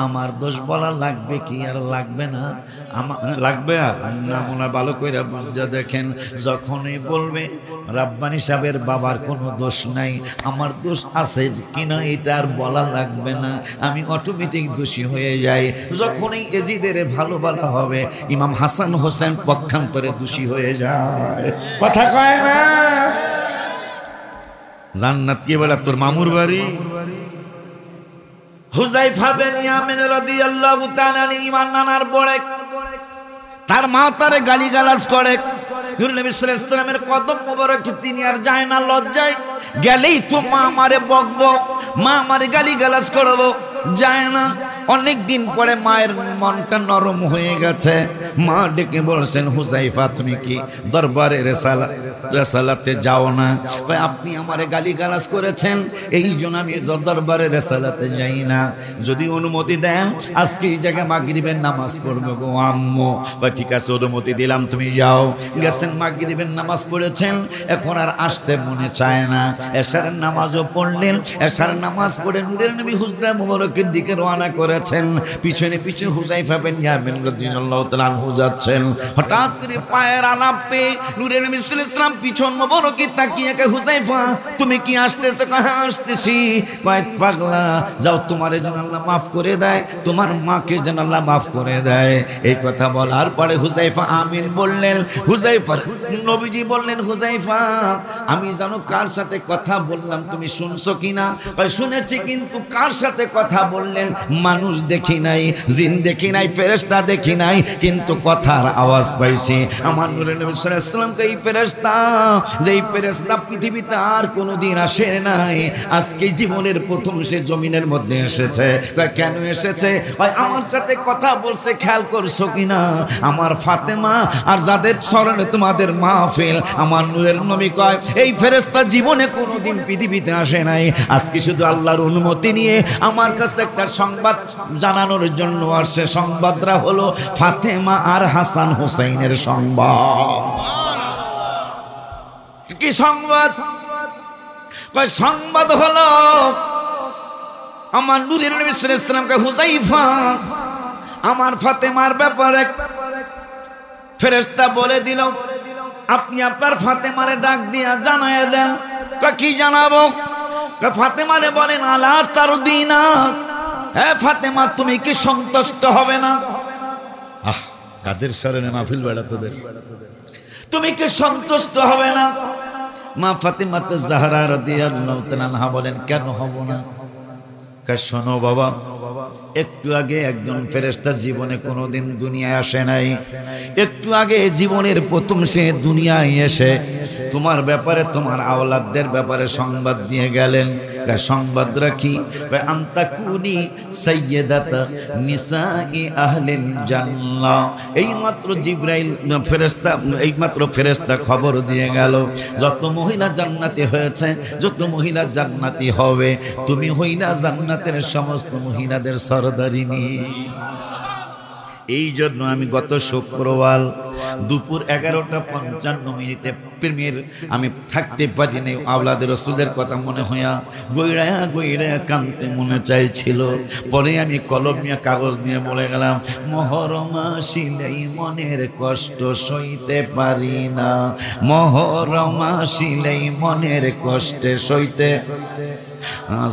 আমার দোষ বলা লাগবে কি আর লাগবে না? লাগবে না? মনে ভালো করে বুঝা দেখেন, যখনই বলবে রাব্বানি সাহেবের বাবার কোনো দোষ নাই, আমার দোষ আছে কিনা এটা আর বলা লাগবে না, আমি অটোমেটিক দোষী হয়ে যাই। যখনই এজিদের ভালো বলা হবে, ইমাম হাসান হোসেন পক্ষান্তরে দোষী হয়ে যায়। কথা কয় না? জান্নাত কি বলে তোর মামুর বাড়ি? হুযায়ফা বিন ইয়ামিন রাদিয়াল্লাহু তাআলা ঈমান নানার পরে তার মা তারে গালিগালাজ করে। নূর নবী সাল্লাল্লাহু আলাইহি ওয়াসাল্লামের কদম মোবারকে তিনি আর যায় না, লজ্জায় গেলেই তো মা আমারে বকবো, মা আমারে গালিগালাজ করবো, যায় না। অনেক দিন পরে মায়ের মনটা নরম হয়ে গেছে। মা ডেকে বলছেন, হুযায়ফা তুমি কি দরবারে রেসালাতে যাও না? আপনি আমারে গালিগালাজ করেছেন, এই জন্য আমি দরবারে রেসালাতে যাই না। যদি অনুমতি দেন আজকে এই জায়গায় মাগরিবের নামাজ পড়বো গো আম্মু। ঠিক আছে, অনুমতি দিলাম, তুমি যাও। গেছেন, মাগরিবের নামাজ পড়েছেন, এখন আর আসতে মনে চায় না। এশারের নামাজও পড়লেন, এশারের নামাজ পড়ে নূরের নবী হুজরা মুবারকের দিকে রওনা করেছেন। পিছনে পিছনে হুযায়ফা বিন ইয়ামিন রাদিয়াল্লাহু তাআলা আনহু যাচ্ছেন। হঠাৎ করে পায়ের আলাপ পেয়ে নূরের নবী সাল্লাল্লাহু আলাইহি ওয়াসাল্লাম পিছন মোবারকে তাকিয়ে কে, হুযায়ফা তুমি কি আসতেছো? হ্যাঁ আসতেছি। কয় পাগলা, যাও তোমারে যেন আল্লাহ মাফ করে দেয়, তোমার মাকে যেন আল্লাহ মাফ করে দেয়। এই কথা বলার পরে হুযায়ফা আমিন বললেন। হুযায়ফা নবীজি বললেন, হুযায়ফা আমি জানো কার সাথে কথা বললাম, তুমি শুনছো কিনা? কয় শুনেছি, কিন্তু কার সাথে কথা বললেন? মানুষ দেখি নাই, জিন দেখি নাই, ফেরেশতা দেখি নাই, কিন্তু কথার আওয়াজ পাইছি। আমার নূরের নবী সাল্লাল্লাহু আলাইহি ওয়াসাল্লামকে এই ফেরেশতা, যেই ফেরেশতা পৃথিবীতে আর কোনোদিন আসে নাই, আজকে জীবনের প্রথম সে জমিনের মধ্যে এসেছে। কেন এসেছে? আমার সাথে কথা বলছে, খেয়াল করছো কিনা? আমার ফাতেমা আর যাদের স্মরণে তোমাদের মাহফিল, আমার নূরের নবী কয় এই ফেরেশতা জীবনে কোনোদিন পৃথিবীতে আসে নাই, আজকে শুধু আল্লাহর অনুমতি নিয়ে আমার কাছে একটা সংবাদ জানানোর জন্য আসছে। সংবাদটা হলো ফাতেমা আর হাসান হুসাইনের সংবাদ। কি সংবাদ? সংবাদ হলো আমার নূরের নবী সাল্লাল্লাহু আলাইহি ওয়াসাল্লামকে হুযাইফা আমার ফাতেমার ব্যাপারে ফেরেশতা বলে দিল, আপনি আপনার ফাতেমারে ডাক দিয়া জানায় দেন। কি জানাবো? ফাতেমারে বলেন, আলা তারদিনা, হে ফাতেমা তুমি কি সন্তুষ্ট হবে না? আহ, কাদের শরণে মাহফিল বেড়া তোদের। তুমি কি সন্তুষ্ট হবে না? মা ফাতেমা জাহরা রাদিয়াল্লাহু তাআলা আনহা বলেন, কেন হব না? শোনো বাবা, একটু আগে একজন ফেরেশতা জীবনে কোনোদিন দুনিয়ায় আসে নাই। একটু আগে জীবনের প্রথম সে দুনিয়ায় এসে তোমার ব্যাপারে, তোমার আওলাদদের ব্যাপারে সংবাদ দিয়ে গেলেন। সংবাদ রাখি, আনতা কুনি সাইয়্যিদাতা নিসাই আহলিল জান্নাহ। এইমাত্র জিবরাইল ফেরেশতা, এইমাত্র ফেরেশতা খবর দিয়ে গেল, যত মহিলা জান্নাতি হয়েছে, যত মহিলা জান্নাতি হবে, তুমি হইলা জান্নাতের সমস্ত মহিলাদের সরদারিনী। এই জন্য আমি গত শুক্রবার দুপুর 11:55 প্রেমের আমি থাকতে পারি নাই। আওলাদের রাসূলের কথা মনে হইয়া গইড়ায়া গইড়ায়া কানতে মনে চাইছিল। পরে আমি কলম নিয়ে কাগজ নিয়ে বলে গেলাম, মহরম আসিলেই মনের কষ্ট সইতে পারি না, মহরম আসিলেই মনের কষ্টে সইতে,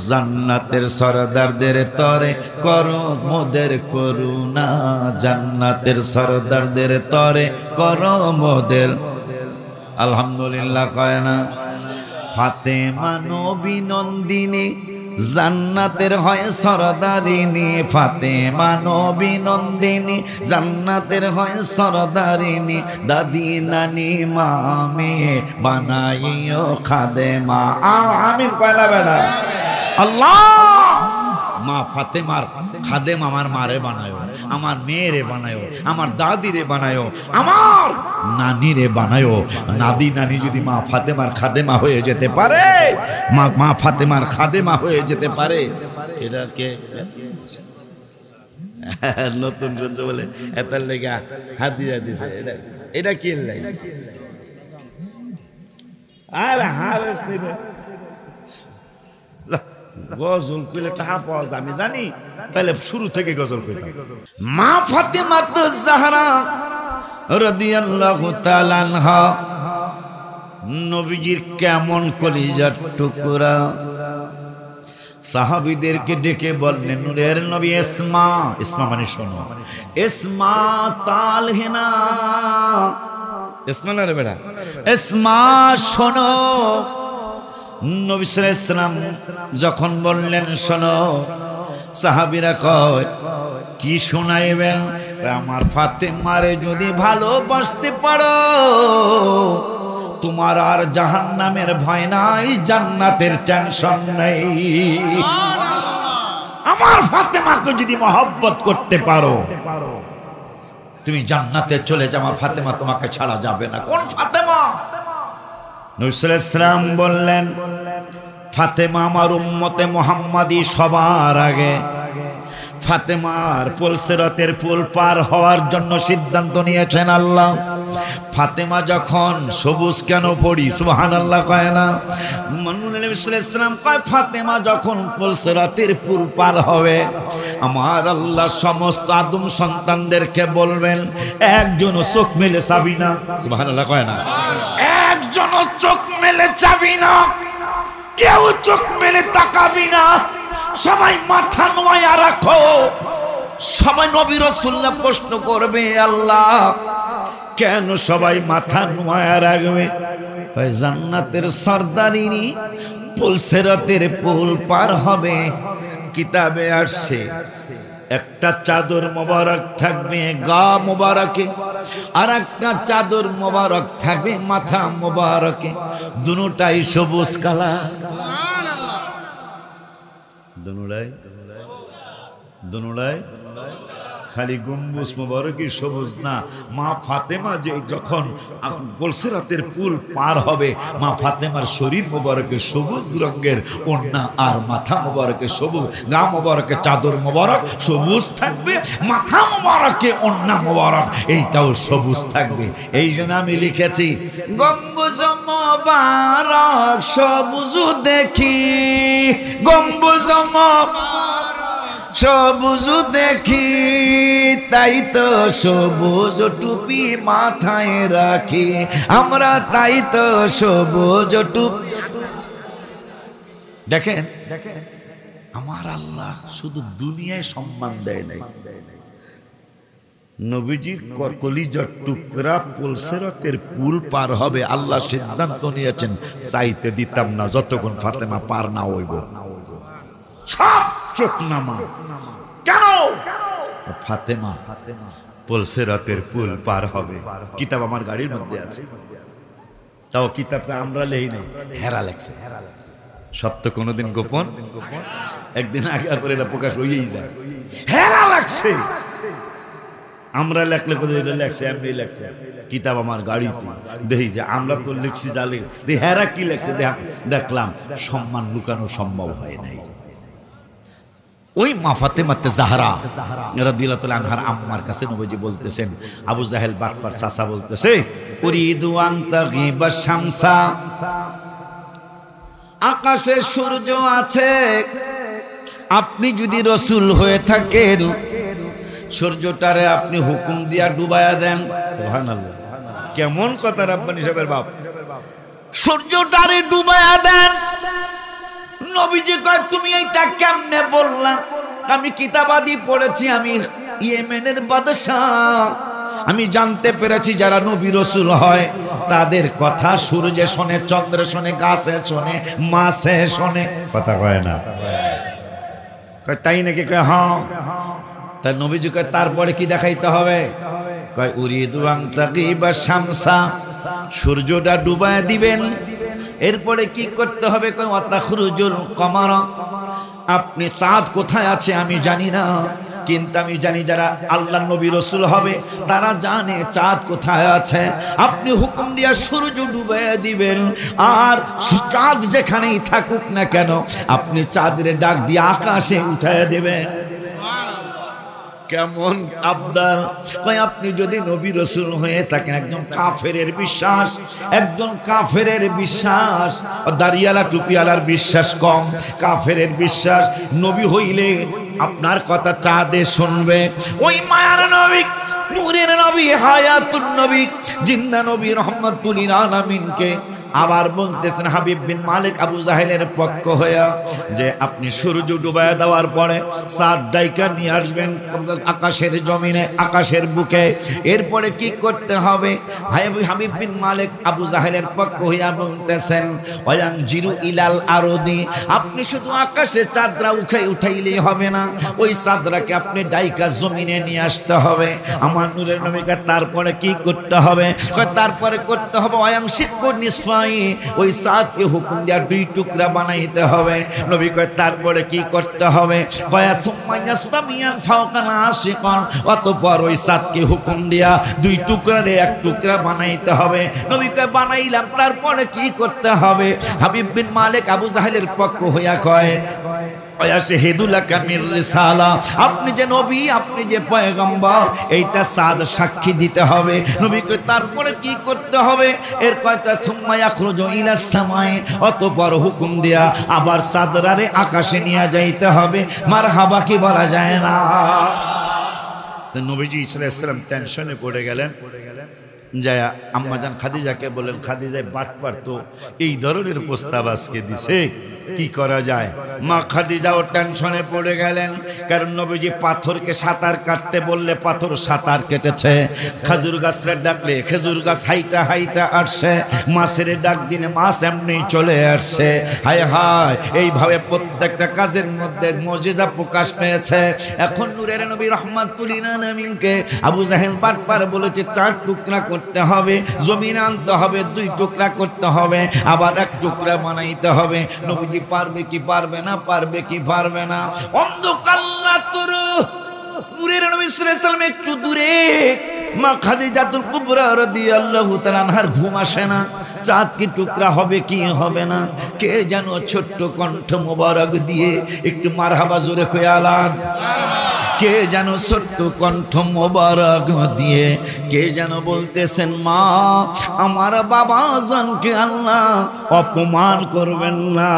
জান্নাতের সরদারদের তরে করো মোদের করুণা, জান্নাতের সরদারদের তরে করো মোদের। আলহামদুলিল্লাহ কয় না? ফাতেমা নবী নন্দিনী জান্নাতের হয় সরদারিনী, ফাতেমা নবী নন্দিনী জান্নাতের হয় সরদারিনী, দাদি নানি মামে বানাইও খাদেমা। আমিন কয়লা বেড়া। আল্লাহ, মা ফাতেমার খাদেম আমার মারে বানায়ো, আমার মেয়েরে বানায়ো, আমার দাদিরে বানায়ো, আমার নানিরে বানায়ো। নাদি নানি যদি মা ফাতেমার খাদেমা হয়ে যেতে পারে, মা ফাতেমার খাদেমা হয়ে যেতে পারে, এটা কে নতুন সহ্য বলে এটার লেগা হাত দিয়ে দিছে। এটা কি লাগে? আর হারেস গজল কইলে টাকা পাওয়া যায় আমি জানি, তাহলে শুরু থেকে গজল কইতাম। মা ফাতেমা জাহরা রাদিয়াল্লাহু তাআলা আনহা নবীজির কেমন কলিজার টুকরা। সাহাবীদেরকে ডেকে বললেন, নূরের নবী ইসমা, ইসমা মানে শোনো, ইসমা তালহিনা, ইসমা না রে বেটা, ইসমা শোনো। নবী সাল্লাল্লাহু আলাইহি ওয়াসাল্লাম যখন বললেন শোনো, সাহাবীরা কয় কি শোনাইবেন? আমার ফাতেমারে যদি ভালোবাসতে পারো, তোমার আর জাহান্নামের ভয় নাই, জান্নাতের টেনশন নাই। আমার ফাতেমাকে যদি মহব্বত করতে পারো, তুমি জান্নাতে চলে যাও। আমার ফাতেমা তোমাকে ছাড়া যাবে না। কোন ফাতেমা? নবী সাল্লাল্লাহু আলাইহি ওয়াসাল্লাম বললেন, ফাতেমা আমার উম্মতে মুহাম্মাদি সবার আগে। ফাতেমার পুলসিরাতের পুল পার হওয়ার জন্য সিদ্ধান্ত নিয়েছেন আল্লাহ। ফাতেমা যখন সবুজ কেন পড়ি সুবহানাল্লাহ কয় না? নবী সাল্লাল্লাহু আলাইহি ওয়াসাল্লাম কয় ফাতেমা যখন পুলসিরাতের পুল পার হবে, আমার আল্লাহ সমস্ত আদম সন্তানদেরকে বলবেন, একজন চোখ মেলে চাবি না। সুবহানাল্লাহ কয় না? একজন চোখ মেলে চাবি না, কেউ চোখ মেলে তাকাবি না, সবাই মাথা নোয়া রাখো। সবাই নবী রাসূলুল্লাহ প্রশ্ন করবে, আল্লাহ কেন সবাই মাথা নোয়া রাখবে? জান্নাতের সরদারিনী পুলসিরাতের পুল পার হবে। কিতাবে আসছে একটা চাদর মোবারক থাকবে গা মোবারকে, আর একটা চাদর মোবারক থাকবে মাথা মোবারকে, দুটোটাই সবুজ কালার। দুটোটাই খালি গম্বুজ মোবারকই সবুজ না। মা ফাতেমা যে যখন পুলসিরাতের পুল পার হবে, মা ফাতেমার শরীর মোবারকে সবুজ রঙের ওড়না, আর মাথা মোবারকে সবুজ, গা মোবারকে চাদর মোবারক সবুজ থাকবে, মাথা মোবারকে ওড়না মোবারক এইটাও সবুজ থাকবে। এই জন্য আমি লিখেছি, গম্বুজ মোবারক সবুজ দেখি, গম্বুজ মোবারক সবুজ দেখি তাই তো সবুজ টুপি মাথায় রাখি আমরা, তাই তো সবুজ টুপি। দেখেন আমার আল্লাহ শুধু দুনিয়ায় সম্মান দেয় নাই, নবীজির কলিজার টুকরা পুলসেরাতের পুল পার হবে আল্লাহ সিদ্ধান্ত নিয়েছেন, চাইতে দিতাম না যতক্ষণ ফাতেমা পার না হইব। সব চোখ নামা কেন? ফাতেমা পুলসেরাতের পুল পার হবে। কিতাব আমার গাড়ির মধ্যে আছে, তাও কিতাবটা আমরা লেই নাই, হেরা লেখছে। সত্য কোনোদিন গোপন, একদিন আগে আর পরে এটা প্রকাশ হয়েই যায়। হেরা লাগছে, আমরা লেখলে করে এটা লেখছে, এমনি লেখছে। কিতাব আমার গাড়িতে দেখি যে আমরা তো লিখছি জালে, হেরা কি লেখছে দেখলাম, সম্মান লুকানো সম্ভব হয় নাই। ওই মা ফাতেমাতে জাহরা রাদিয়াল্লাহু তাআলা আনহার আম্মার কাছে নবীজি বলতেছেন, আবু জাহেল বাটপার চাচা বলতেছে, উরিদু আন তাগিবা শামসা, আকাশে সূর্য আছে, আপনি যদি রসুল হয়ে থাকেন সূর্যটারে আপনি হুকুম দিয়া ডুবায়া দেন। সুবহানাল্লাহ, কেমন কথা রাব্বানি সাহেবের বাপ, সূর্যটারে ডুবায়া দেন। নবীজি কয় তুমি এইটা কেমনে বললাম? আমি কিতাবাদি পড়েছি, আমি ইয়েমেনের বাদশাহ, আমি জানতে পেরেছি যারা নবী রসুল হয় তাদের কথা সূর্যে শোনে, চন্দ্রে শোনে, গাছে শোনে, মাছে শোনে। কথা কয় না? কয় তাই নাকি? কয় হ্যাঁ। তাই নবীজি কয় তারপরে কি দেখাইতে হবে? কয় উরিদু আন তাগিবা শামসা, সূর্যটা ডুবায় দিবেন। এরপরে কি করতে হবে? কয় ওয়াতাখরুজুল কমার, আপনি চাঁদ কোথায় আছে আমি জানি না, কিন্তু আমি জানি যারা আল্লাহ নবী রসুল হবে তারা জানে চাঁদ কোথায় আছে। আপনি হুকুম দিয়া সূর্য ডুবাইয়া দিবেন, আর চাঁদ যেখানেই থাকুক না কেন আপনি চাঁদের ডাক দিয়ে আকাশে উঠাইয়া দিবেন। কেমন আবদার! কয় আপনি যদি নবী রসুল হয়ে থাকেন, একজন কাফেরের বিশ্বাস, একজন কাফেরের বিশ্বাস, দাড়িয়ালা টুপিয়ালার বিশ্বাস কম, কাফেরের বিশ্বাস নবী হইলে আপনার কথা চাঁদে শুনবে। ওই মায়ার নবী, নূরের নবী, হায়াতুন নবী, জিন্দা নবী রহমাতুল লিল আলামিনকে আবার বলতেছেন হাবিব বিন মালিক আবু জাহেলের পক্ষ হইয়া যে আপনি সূর্য ডুবাইয়া দেওয়ার পরে চাঁদ ডাইকা নিয়ে আসবেন আকাশের জমিনে, আকাশের বুকে। এরপরে কি করতে হবে? হাবিব বিন মালিক আবু জাহেলের পক্ষ হইয়া বলতেছেন ওয়াং জিরু ইলাল আরদি, আপনি শুধু আকাশে চাঁদরা উঠাইলেই হবে না, ওই চাঁদরাকে আপনি ডাইকা জমিনে নিয়ে আসতে হবে। আমার নূরের নবীকে তারপরে কি করতে হবে? তারপরে করতে হবে ওয়াং শিক্কু নিসফা, ওই চাঁদকে হুকুম দিয়া দুই টুকরা বানাইতে হবে। নবী কয় তারপরে কি করতে হবে? কয়া সুম্মা ইয়াসতামিয়ান ফাওকাল আশিকান, অতঃপর ওই চাঁদকে হুকুম দিয়া দুই টুকরারে এক টুকরা বানাইতে হবে। নবী কয় বানাইলাম, তারপরে কি করতে হবে? হাবিব বিন মালিক আবু জাহেলের পক্ষ হইয়া কয় আপনি যে নবী, আপনি যে পয়গম্বর, এইটা চাঁদ সাক্ষী দিতে হবে। নবী কয় তারপরে কি করতে হবে? এর কয়টা সুম্মা ইয়াখরুজু ইলাস সামাই, অতঃপর হুকুম দেয়া আবার চাঁদরারে আকাশে নিয়ে যাইতে হবে। মারহাবা কি বলা যায় না? নবীজি সাল্লাল্লাহু আলাইহি ওয়াসাল্লাম টেনশনে পড়ে গেলেন। যায় আম্মাজান খাদিজাকে বলেন, খাদিজায় বাটপার তো এই ধরনের প্রস্তাব আজকে দিছে, কি করা যায়? মা খাদিজাও টেনশনে পড়ে গেলেন, কারণ নবীজি পাথরকে সাঁতার কাটতে বললে পাথর সাঁতার কেটেছে, খেজুর গাছরে ডাকলে খেজুর গাছ হাইটা হাইটা আসছে, মাছের ডাক দিনে মাছ এমনি চলে আসছে। হায় হায়, এইভাবে প্রত্যেকটা কাজের মধ্যে মুজিজা প্রকাশ পেয়েছে। এখন নূরের নবী রাহমাতুল লিল আলামিনকে আবু জাহেল বাটপার বলেছে 4 টুকরা করতে হবে, জমিনে আনতে হবে, 2 টুকরা করতে হবে, আবার 1 টুকরা বানাইতে হবে। নবীজি পারবে কি পারবে না, পারবে কি পারবে না? অন্ধকাল্লাতুর নূরের নবী সাল্লাল্লাহু আলাইহি ওয়াসাল্লাম একটু দূরে, মা খাদিজাতুল কুবরা রাদিয়াল্লাহু তাআলা আনহার ঘুম আসে না। চাঁদ কি টুকরা হবে কি হবে না? কে যেন ছোট্ট কণ্ঠ মোবারক দিয়ে একটু মারহাবা জোরে কয়ালান, কে যেন ছোট্ট কণ্ঠ মোবারক দিয়ে কে যেন বলতেছেন, মা আমার বাবা জানকে আল্লাহ অপমান করবেন না।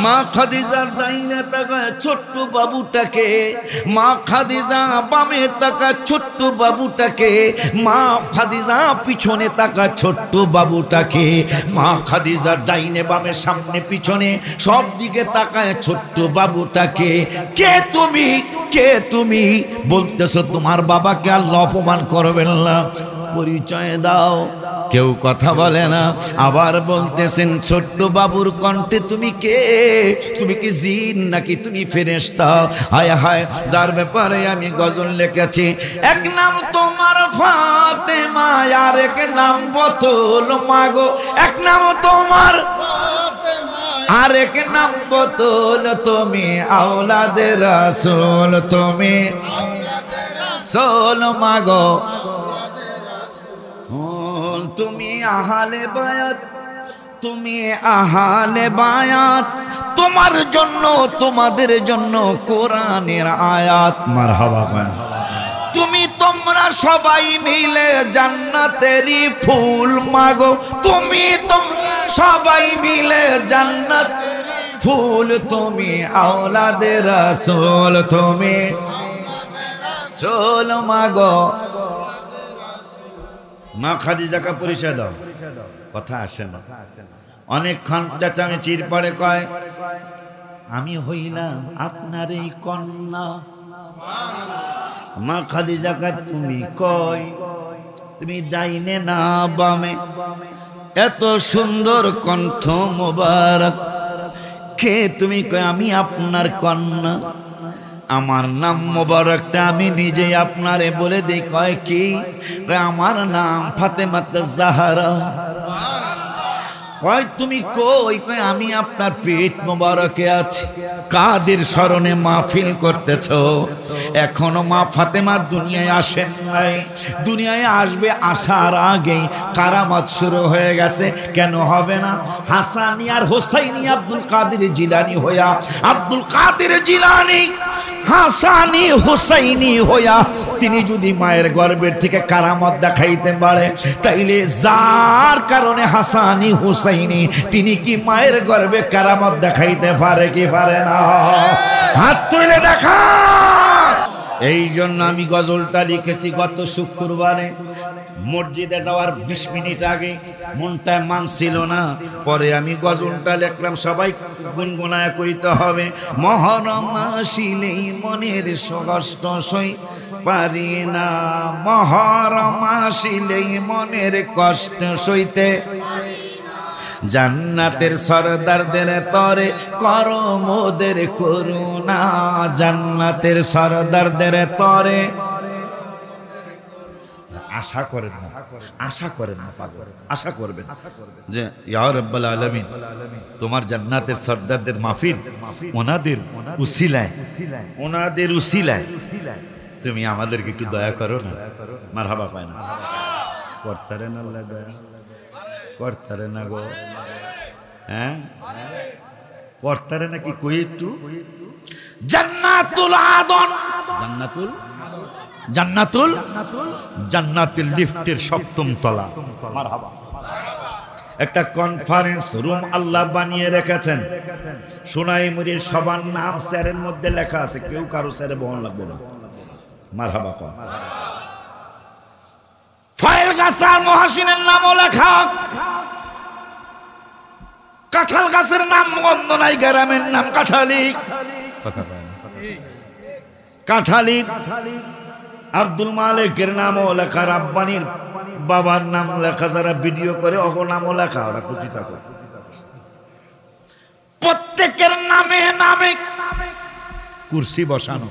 মা খাদিজার ডাইনে তাকায় ছোট্ট বাবুটাকে, মা খাদিজা বামে তাকায় ছোট্ট বাবুটাকে, মা খাদিজা পিছনে তাকায় ছোট্ট বাবুটাকে, মা খাদিজা ডাইনে বামে সামনে পিছনে সব দিকে তাকায় ছোট্ট বাবুটাকে। কে তুমি, কে তুমি? বলতেছো তোমার বাবাকে আল্লাহ অপমান করবেন না, পরিচয় দাও। কেউ কথা বলে না। আবার বলতেছেন ছোট্ট বাবুর কণ্ঠে, তুমি কে? তুমি কি জিন নাকি তুমি ফেরেশতা? হায় হায়, যার ব্যাপারে আমি গজল লিখেছি। এক নাম তোমার ফাতেমা, আর এক নাম বোতল মাগো। এক নাম তোমার আরেক নাম বোতল, তুমি আওলাদে রাসূল, তুমি রাসূল মাগো। তুমি আহলে বায়াত, তুমি আহলে বায়াত, তোমার জন্য তোমাদের জন্য কোরআনের আয়াত। মারহাবা। তুমি তোমরা সবাই মিলে জান্নাতেরই ফুল মাগো, তুমি তোমরা সবাই মিলে জান্নাত ফুল, তুমি আওলাদে রাসূল, তুমি রাসূল মাগো। মা খাদিজাকে পরিচয় দাও। কথা আসে না। অনেকক্ষণ চেঁচামেচির পরে কয়, আমি হইলাম আপনার এই কন্যা। মা খাদিজাকে তুমি কয়, তুমি ডাইনে না বামে? এত সুন্দর কণ্ঠ মোবারক, কে তুমি? কয় আমি আপনার কন্যা, আমার নাম মোবারকটা আমি নিজেই আপনারে বলে দেই। কয় কি? আমার নাম ফাতেমা জাহরা। কয় তুমি কই? কয় আমি আপনার পেট মোবারকে আছি। কাদের স্মরণে মাহফিল করতেছ? এখনো মা ফাতেমা দুনিয়ায় আসেন নাই, দুনিয়ায় আসবে, আসার আগেই কারামত শুরু হয়ে গেছে। কেন হবে না? হাসানি আর হোসাইনি আব্দুল কাদের জিলানী হইয়া, আব্দুল কাদের জিলানী হাসানি হুসাইনি হইয়া তিনি যদি মায়ের গর্ভের থেকে কারামত দেখাইতে পারে, তাইলে যার কারণে হাসানি হুসাইনি তিনি কি মায়ের গর্ভে কারামত দেখাইতে পারে কি পারে না? হাত তুলে দেখা। এই জন্য আমি গজলটা লিখেছি গত শুক্রবারে। মসজিদে যাওয়ার 20 মিনিট আগে মনটা মানছিল না, পরে আমি গজলটা লিখলাম। সবাই গুনগুনায় কইতে হবে, মহরম আসিলেই মনের কষ্ট সই পারি না, মহরম আসিলেই মনের কষ্ট সইতে, জান্নাতের সরদারদের তরে করো মোদের করুণা, জান্নাতের সরদারদের তরে। আশা করেন না, আশা করেন না পাগল, আশা করবেন যে ইয়া রাব্বুল আলামিন তোমার জান্নাতের সরদারদের মাহফিল ওনাদের উসিলায়, ওনাদের উসিলায় তুমি আমাদেরকে একটু দয়া করো না। মারহাবা পায় না, করতারে না আল্লাহ দয়া, করতারে না গো, হ্যাঁ করতারে নাকি কই একটু। জান্নাতুল আদন, জান্নাতুল জান্নাতুল জান্নাতুল লিফটের 7ম তলা। মারহাবা। একটা কনফারেন্স রুম আল্লাহ বানিয়ে রেখেছেন। সোনাইমুড়ির সবার নাম স্যারের মধ্যে লেখা আছে, কেউ কারো স্যারে বহন লাগবে না। মারহাবা। ফাইল গাছার মহাসিনের নামও লেখা, কাঁঠাল গাছের নাম গন্ধ নাই, গ্রামের নাম কাঁঠালি। কথা কাঁঠালি। আব্দুল মালিকের নামও লেখা, রাব্বানির বাবার নাম লেখা, যারা ভিডিও করে ওর নামও লেখা, ওরা খুশি থাকে। প্রত্যেকের নামে নামে কুরসি বসানো।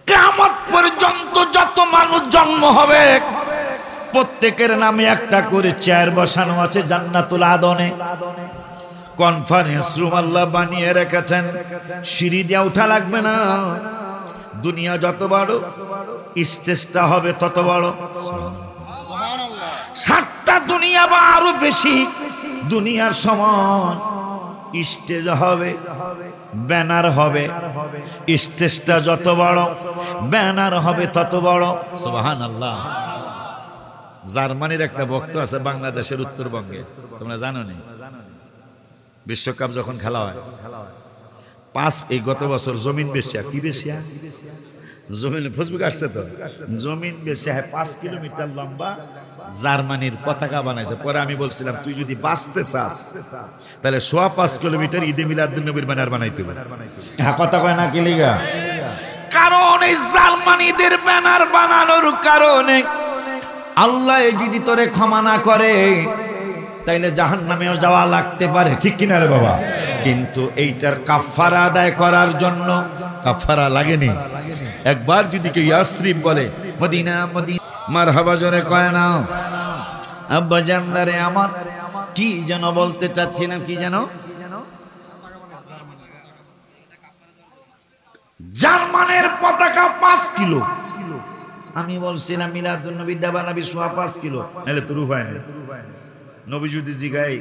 কিয়ামত পর্যন্ত যত মানুষ জন্ম হবে প্রত্যেকের নামে একটা করে চেয়ার বসানো আছে জান্নাতুল আদনে। কনফারেন্স রুম আল্লাহ বানিয়ে রেখেছেন, সিঁড়ি দিয়ে উঠা লাগবে না। দুনিয়া যত বড়, স্টেজটা হবে তত বড়। 7টা দুনিয়া বা আরো বেশি দুনিয়ার সমান স্টেজ হবে, ব্যানার হবে। স্টেজটা যত বড়, ব্যানার হবে তত বড়। সুবহানাল্লাহ। জার্মানির একটা ভক্ত আছে বাংলাদেশের উত্তরবঙ্গে, তোমরা জানো নি? বিশ্বকাপ যখন খেলা হয়, এই গত বছর জমিন বেশিয়া, কি বেশিয়া জমিন, ফেসবুক আসছে তো, জমিন বেশিয়া 5 কিলোমিটার লম্বা জার্মানির পতাকা বানাইছে। পরে আমি বলছিলাম তুই যদি বাঁচতে চাস তাহলে 5.25 কিলোমিটার ঈদে মিলাদুন্নবীর ব্যানার বানাইতে হবে। হ্যাঁ, কথা কয় না কি লিগা? কারণ এই জার্মানিদের ব্যানার বানানোর কারণে আল্লাহ যদি তোরে ক্ষমা না করে তাইলে জাহান্নামেও যাওয়া লাগতে পারে, ঠিক কিনা রে বাবা? কিন্তু এইটার কাফারা আদায় করার জন্য কাফারা লাগেনি। একবার যদি কেউ ইয়াসরিব বলে, মদিনা মদিনা, মারহাবা জোরে কয় না। আব্বা জানদারে আমার কি যেন বলতে চাচ্ছিলাম, কি যেন, জার্মানের পতাকা 5 কিলো। আমি বলছিলাম মিলাদুন্নবী দাবানবী 5.25 কিলো, নাহলে তো রূপ হয় না। নবী যদি জিগাই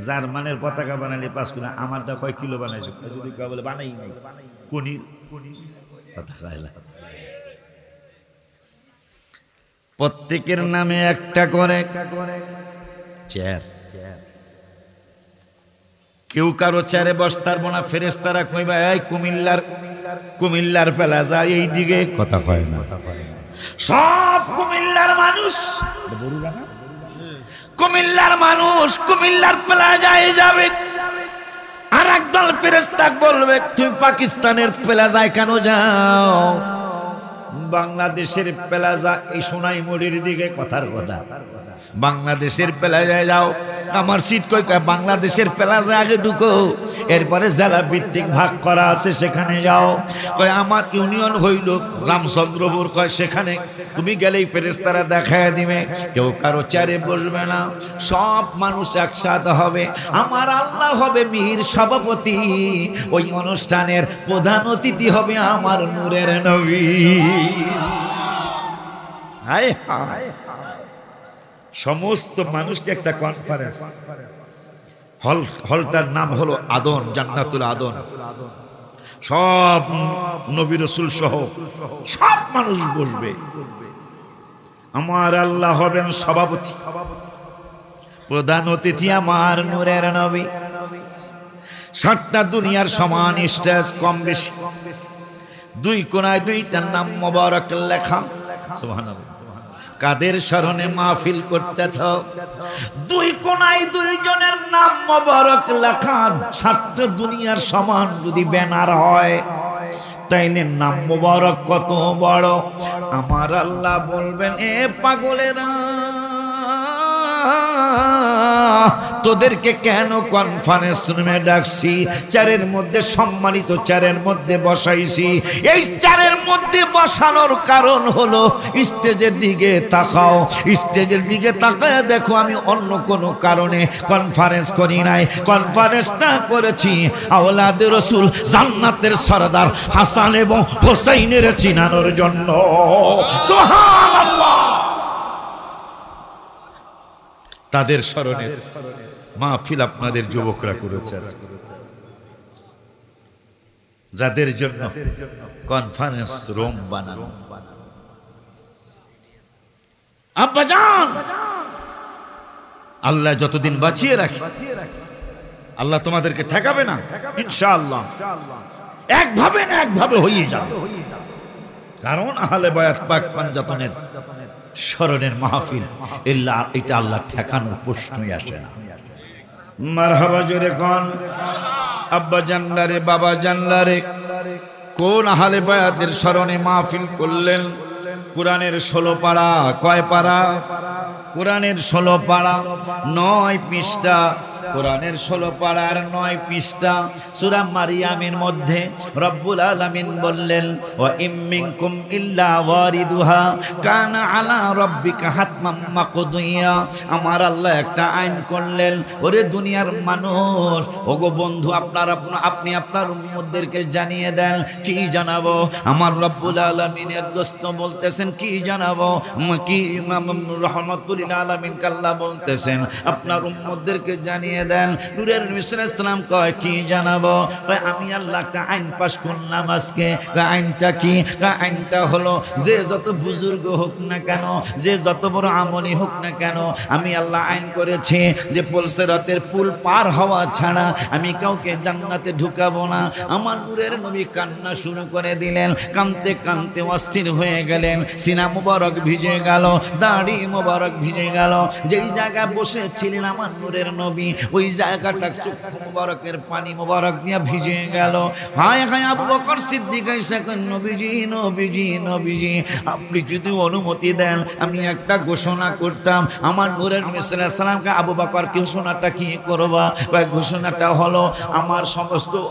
জার্মানের পতাকা বানালে 5 কিলো, আমারটা কয় কিলো বানাইছো? যদি কেউ বলে বানাই নাই, কোনি পতাকা এলা। প্রত্যেকের নামে একটা করে চেয়ার। কেউ কারো চেয়ারে বসতার বোনা, ফেরেশতারা কইবা এই কুমিল্লার পেলা যায় এই দিকে, কথা কয় না। সব কুমিল্লার মানুষ, কুমিল্লার মানুষ কুমিল্লার প্লাজায় যাবে, আর একদল ফেরেশতা বলবে তুমি পাকিস্তানের প্লাজায় কেন যাও? বাংলাদেশের প্লাজা এই সোনাইমুড়ির দিকে, কথার কথা। বাংলাদেশের প্লাজায় যাও, আমার সিট কই, বাংলাদেশের প্লাজা আগে ঢুকো, এরপরে জেলা ভিত্তিক ভাগ করা আছে সেখানে যাও। কয় আমার ইউনিয়ন হইল রামচন্দ্রপুর, কয় সেখানে তুমি গেলেই ফেরেশতারা দেখায় দিবে। কেউ কারো চেয়ারে বসবে না, সব মানুষ একসাথে হবে। আমার আল্লাহ হবে মিহির সভাপতি, ওই অনুষ্ঠানের প্রধান অতিথি হবে আমার নূরের নবী। হায় হায়, সমস্ত মানুষকে একটা কনফারেন্স হলটার নাম হলো আদন, জান্নাতুল আদন। সব নবী রাসূল সহ সব মানুষ বসবে। আমার আল্লাহ হবেন সভাপতি, প্রধান অতিথি আমার নূরের নবী। 7টা দুনিয়ার সমান স্টেজ, কম বেশি। 2 কোণায় 2টা নাম মোবারক লেখা। সুবহানাল্লাহ। কাদের স্মরণে মাহফিল করতেছ? 2 কোণায় 2 জনের নাম মোবারক লেখা। 7টা দুনিয়ার সমান যদি ব্যানার হয় তাইলে নাম মোবারক কত বড়। আমার আল্লাহ বলবেন এ পাগলেরা, তোদেরকে কেন কনফারেন্স রুমে ডাকছি? চেয়ারের মধ্যে, সম্মানিত চেয়ারের মধ্যে বসাইছি। এই চেয়ারের মধ্যে বসানোর কারণ হলো স্টেজের দিকে তাকাও, স্টেজের দিকে তাকায় দেখো আমি অন্য কোনো কারণে কনফারেন্স করি নাই। কনফারেন্সটা করেছি আওলাদে রাসূল জান্নাতের সরদার হাসান এবং হোসাইনের চিনানোর জন্য। সুবহানাল্লাহ। তাদের স্মরণে মাহফিল আপনাদের যুবকরা করেছে, যাদের জন্য কনফারেন্স রুম বানানো। আব্বাজান, আল্লাহ যতদিন বাঁচিয়ে রাখে আল্লাহ তোমাদেরকে ঠেকাবে না ইনশাআল্লাহ। একভাবে না একভাবে হয়ে যাবে, কারণ আহলে বায়াত পাক পাঞ্জাতনের স্মরণের মাহফিল, এটা আল্লাহ ঠেকানোর প্রশ্নই আসে না। মারহাবা জোরে কোন আব্বা জানলারে, বাবা জানলারে, কোন আহলে বায়াতের স্মরণে মাহফিল করলেন? কোরআনের 16 পারা। কয় পারা? কোরআনের 16 পারা, 9 পৃষ্ঠা। কোরআনের 16 পারার 9 পৃষ্ঠা সূরা মারিয়ামের মধ্যে রব্বুল আলামিন বললেন, ওয়া ইম মিনকুম ইল্লা ওয়ারিদুহা কানা আলা রাব্বিকা হাতমান মাকদিয়া। আমার আল্লাহ একটা আইন করলেন, ওরে দুনিয়ার মানুষ, ওগো বন্ধু, আপনি আপনার উম্মতদেরকে জানিয়ে দেন। কি জানাবো? আমার রব্বুল আলামিনের দোস্ত বলতেছেন কি জানাবো? কি রহমাতুল আলামিন কাল্লা বলতেছেন আপনার উম্মতদেরকে জানিয়ে জানিয়ে দেন। নূরের নবী সাল্লাল্লাহু আলাইহি ওয়াসাল্লাম কয় কি জানাবো? কয় আমি আল্লাহ একটা আইন পাশ করলাম আজকে। কয় আইনটা কি? কয় আইনটা হলো যে যত বুজুর্গ হোক না কেন, যে যত বড় আমলি হোক না কেন, আমি আল্লাহ আইন করেছি যে পুলসিরাতের পুল পার হওয়া ছাড়া আমি কাউকে জান্নাতে ঢুকাবো না। আমার নূরের নবী কান্না শুরু করে দিলেন, কাঁদতে কাঁদতে অস্থির হয়ে গেলেন, সিনা মুবারক ভিজে গেল, দাড়ি মুবারক ভিজে গেল। যেই জায়গায় বসেছিলেন আমার নূরের নবী, ওই জায়গাটা চক্ষু মুবারকের পানি মুবারক দিয়ে ভিজে গেল। হায় হায় আবু বকর সিদ্দিক এসে কইলেন, নবীজি নবীজি নবীজি, আপনি যদি অনুমতি দেন আমি একটা ঘোষণা করতাম। আমার নূরের নবী সাল্লাল্লাহু আলাইহি ওয়াসাল্লামকে, আবু বকর ঘোষণাটা কি করবা? ঘোষণাটা হলো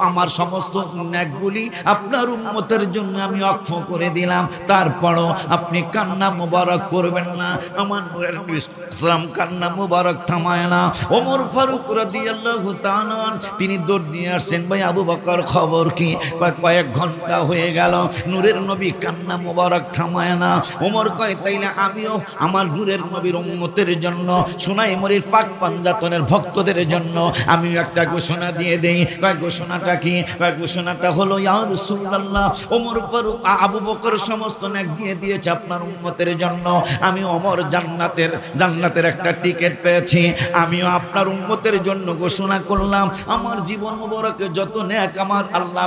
আমার সমস্ত নেকগুলি আপনার উম্মতের জন্য আমি ওয়াকফ করে দিলাম, তারপরও আপনি কান্না মুবারক করবেন না। আমার নূরের নবী সাল্লাল্লাহু আলাইহি ওয়াসাল্লাম কান্না মুবারক থামায় না। ওমর ফারুক রাদিয়াল্লাহু তাআলা তিনি দৌড় দিয়ে আসছেন, ভাই আবু বকর খবর কি? কয়েক ঘন্টা হয়ে গেল, নূরের নবী কান্না মুবারক থামায় না। ওমর কয় তাইলে আমিও আমার নূরের নবীর উম্মতের জন্য, সোনাইমুড়ির পাক পাঞ্জাতনের ভক্তদের জন্য আমিও একটা ঘোষণা দিয়ে দেই। কয় ঘোষণাটা কি? কয় ঘোষণাটা হলো ইয়া রাসূলুল্লাহ, ওমর ফারুক আবু বকর সমস্ত নেক দিয়ে দিয়েছে আপনার উম্মতের জন্য, আমি ওমর জান্নাতের একটা টিকিট পেয়েছি। আমিও আপনার উম্মতের জন্য ঘোষণা করলাম, আমার জীবন মুবারকে যত নেক আমার আল্লাহ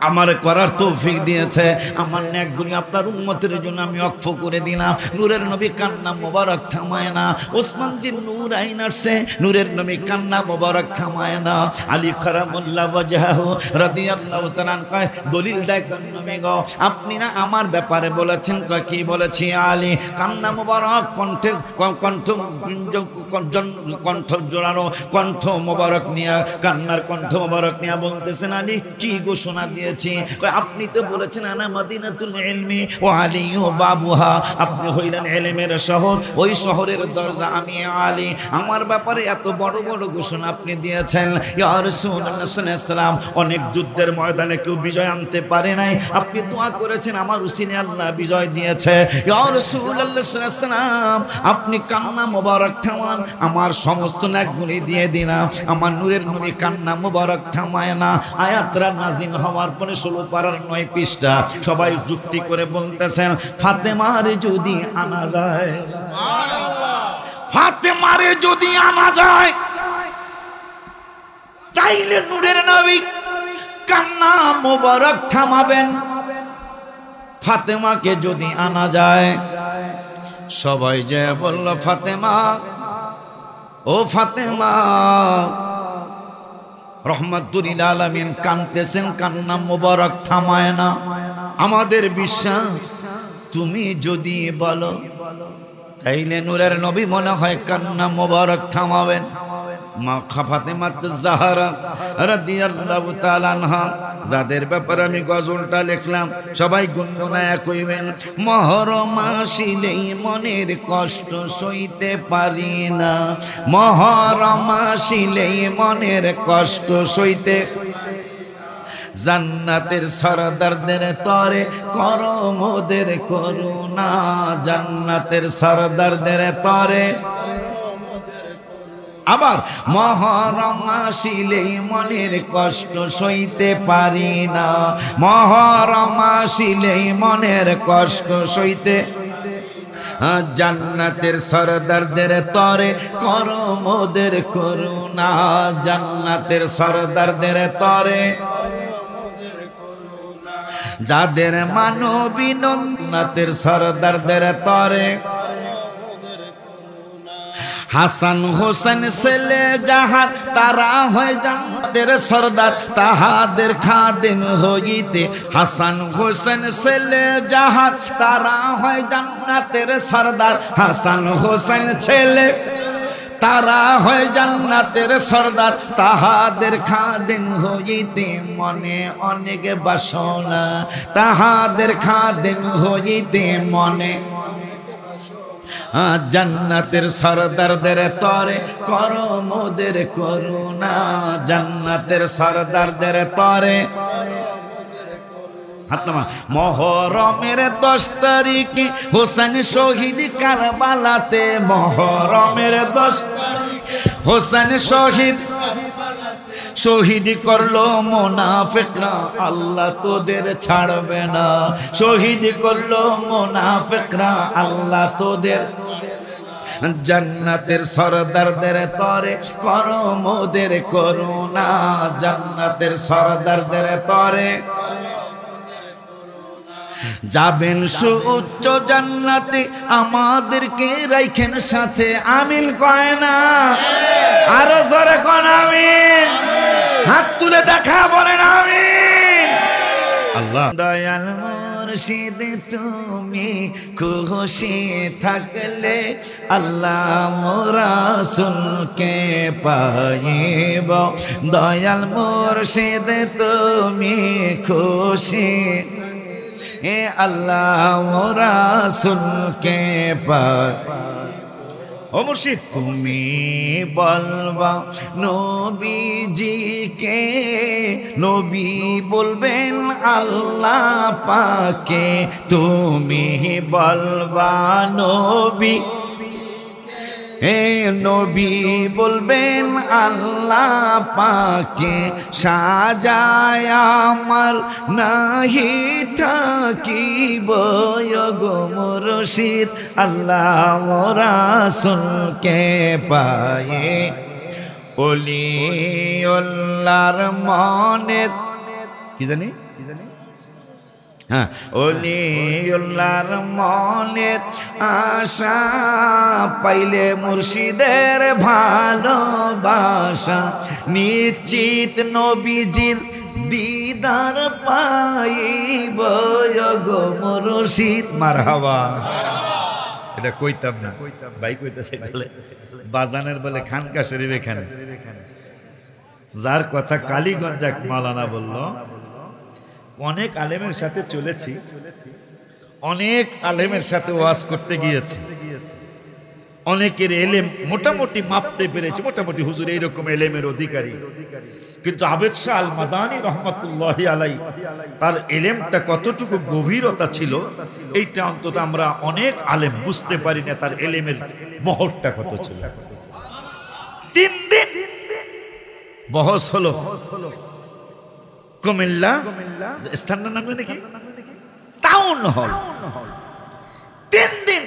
আমার করার তৌফিক দিয়েছে, আমার নেকগুলি আপনার উম্মতের জন্য আমি ওয়াকফ করে দিলাম। নূরের নবী কান্না মুবারক থামায় না। ওসমান জিন নূরাইন আসছে, নূরের নবী কান্না মুবারক থামায় না। আলী কারামুল্লাহ ওয়াজহাহু রাদিয়াল্লাহু তাআলা কয়, দলিল দেয় কোন নবী গো, আপনি না আমার ব্যাপারে বলেছেন? কয় কি বলেছি? আলী কান্না মুবারক কণ্ঠে কণ্ঠ জোড়ানো কণ্ঠ মুবারক নিয়ে, কান্নার কণ্ঠ মুবারক নিয়ে বলতেছেন, আলী কি ঘোষণা দিয়েছি? আপনি তো বলেছেন আনা মদিনাতুল ইলমি ওয়া আলিয়ু বাবুহা, আপনি হইলেন ইলমের শহর, ওই শহরের দরজা আমি আলী। আমার ব্যাপারে এত বড় বড় ঘোষণা আপনি দিয়েছেন। ইয়া রাসূলুল্লাহ সাল্লাল্লাহু আলাইহি ওয়াসাল্লাম, অনেক যুদ্ধের ময়দানে কেউ বিজয় আনতে পারে নাই, আপনি দোয়া করেছেন আমার উসিলে আল্লাহ বিজয় দিয়েছে। ইয়া রাসূলুল্লাহ সাল্লাল্লাহু আলাইহি ওয়াসাল্লাম, আপনি কান্না মুবারক থামান, আমার সমস্ত নেকগুলি দিয়ে দিলাম। আমার নূরের নবী কান্না মুবারক থামায় না। আয়াতরা নাজিল হওয়ার পরে 16 পারার 9 পৃষ্ঠা সবাই যুক্তি করে বলতেছেন, ফাতেমার যদি আনা যায়, ফাতেমারে যদি আনা যায় তাইলে নূরের নবী কান্না মুবারক থামাবেন। ফাতেমাকে যদি আনা যায়, সবাই যে বলল ফাতেমা, ও ফাতেমা, রহমাতুল লিল আলামিন কাঁদতেছেন, কান্না মুবারক থামায় না। আমাদের বিশ্বাস তুমি যদি বলো তাইলে নূরের নবী মনে হয় কান্না মুবারক থামাবেন। মা ফাতেমা জাহরা রাদিয়াল্লাহু তাআলা আনহা, যাদের ব্যাপারে আমি গজলটা লিখলাম, সবাই গুনগুনায়া কইবেন, মহরম আসিলেই মনের কষ্ট সইতে পারি না, মহরম আসিলেই মনের কষ্ট সইতে, জান্নাতের সরদারদের তরে করো মোদের করুণা, জান্নাতের সরদারদের তরে। আবার মহরম আসিলেই মনের কষ্ট সইতে পারি না, মহরম আসিলেই মনের কষ্ট সইতে, জান্নাতের সরদারদের তরে করো মোদের করুণা, জান্নাতের সরদারদের তরে, যাদের মানবী জান্নাতের সরদারদের তরে, হাসান হোসেন ছেলে জাহান তারা হয় জান্নাতের সরদার, তাহাদের খাদেম হইতে, হাসান হোসেন ছেলে জাহান তারা হয় জান্নাতের সরদার, হাসান হোসেন ছেলে তারা হয় জান্নাতের সরদার, তাহাদের খাদেম হইতে মনে অনেক বাসনা, তাহাদের খাদেম হইতে মনে, জান্নাতের সরদারদের তরে করো মোদের করুণা, জান্নাতের সরদারদের তরে, হাত নামা। মুহররমের 10 তারিখে হোসেন শহীদ কারবালাতে, মুহররমের 10 তারিখে হোসেন শহীদ করলো মুনাফিকরা, আল্লাহ তোদের ছাড়বে না। শহীদ করলো মুনাফিকরা, আল্লাহ তোদের জান্নাতের সরদারদের তরে করো মোদের করুণা, জান্নাতের সরদারদের তরে যাবেন সুউচ্চ জান্নাতে, আমাদেরকে রাইখেন সাথে। আমিন কয় না? আরো জোরে কোন আমিন। হাত তুলে দেখা বলেন আমিন। আল্লাহ দয়াল মুর্শিদ তুমি খুশি থাকলে, আল্লাহ রাসূলকে পাইব। দয়াল মুর্শিদ তুমি খুশি, এ আল্লাহ রাসূলকে পাইব। ও মুর্শিদ তুমি বলবা নবীজিকে, নবী বলবেন আল্লাহ পাকে। তুমি বলবা নবী, হে নবী বলবেন আল্লাহ পাকে। সাজায় আমার নাহি থাকিব গো মুর্শিদ, আল্লাহ রাসূলকে পায়ে। ওলিউল্লাহর মনের কি জানি, হ্যাঁ, ওলিউল্লাহর মনের আশা পাইলে মুর্শিদের ভালোবাসা, নিশ্চিত নবীজির দিদার পাইব গো মুর্শিদ। মারহাবা। এটা কইতাম না ভাই, কইতেছে বাজানের বলে খানকা শরীফ এখানে, যার কথা কালীগঞ্জ এক মাওলানা বলল। অনেক আলেমের সাথে চলেছি, অনেক আলেমের সাথে ওয়াজ করতে গিয়েছি, অনেকের এলেম মোটামুটি মাপতে পেরেছি, মোটামুটি হুজুর এইরকম এলেমের অধিকারী। কিন্তু আবেদ শাহ আল মাদানী রহমাতুল্লাহি আলাই, তার এলেমটা কতটুকু গভীরতা ছিল এইটা অন্তত আমরা অনেক আলেম বুঝতে পারি না, তার এলেমের বহরটা কত ছিল। 3 দিন বহস হলো কুমিল্লা, স্থানটার নাম নাকি টাউন হল। 3 দিন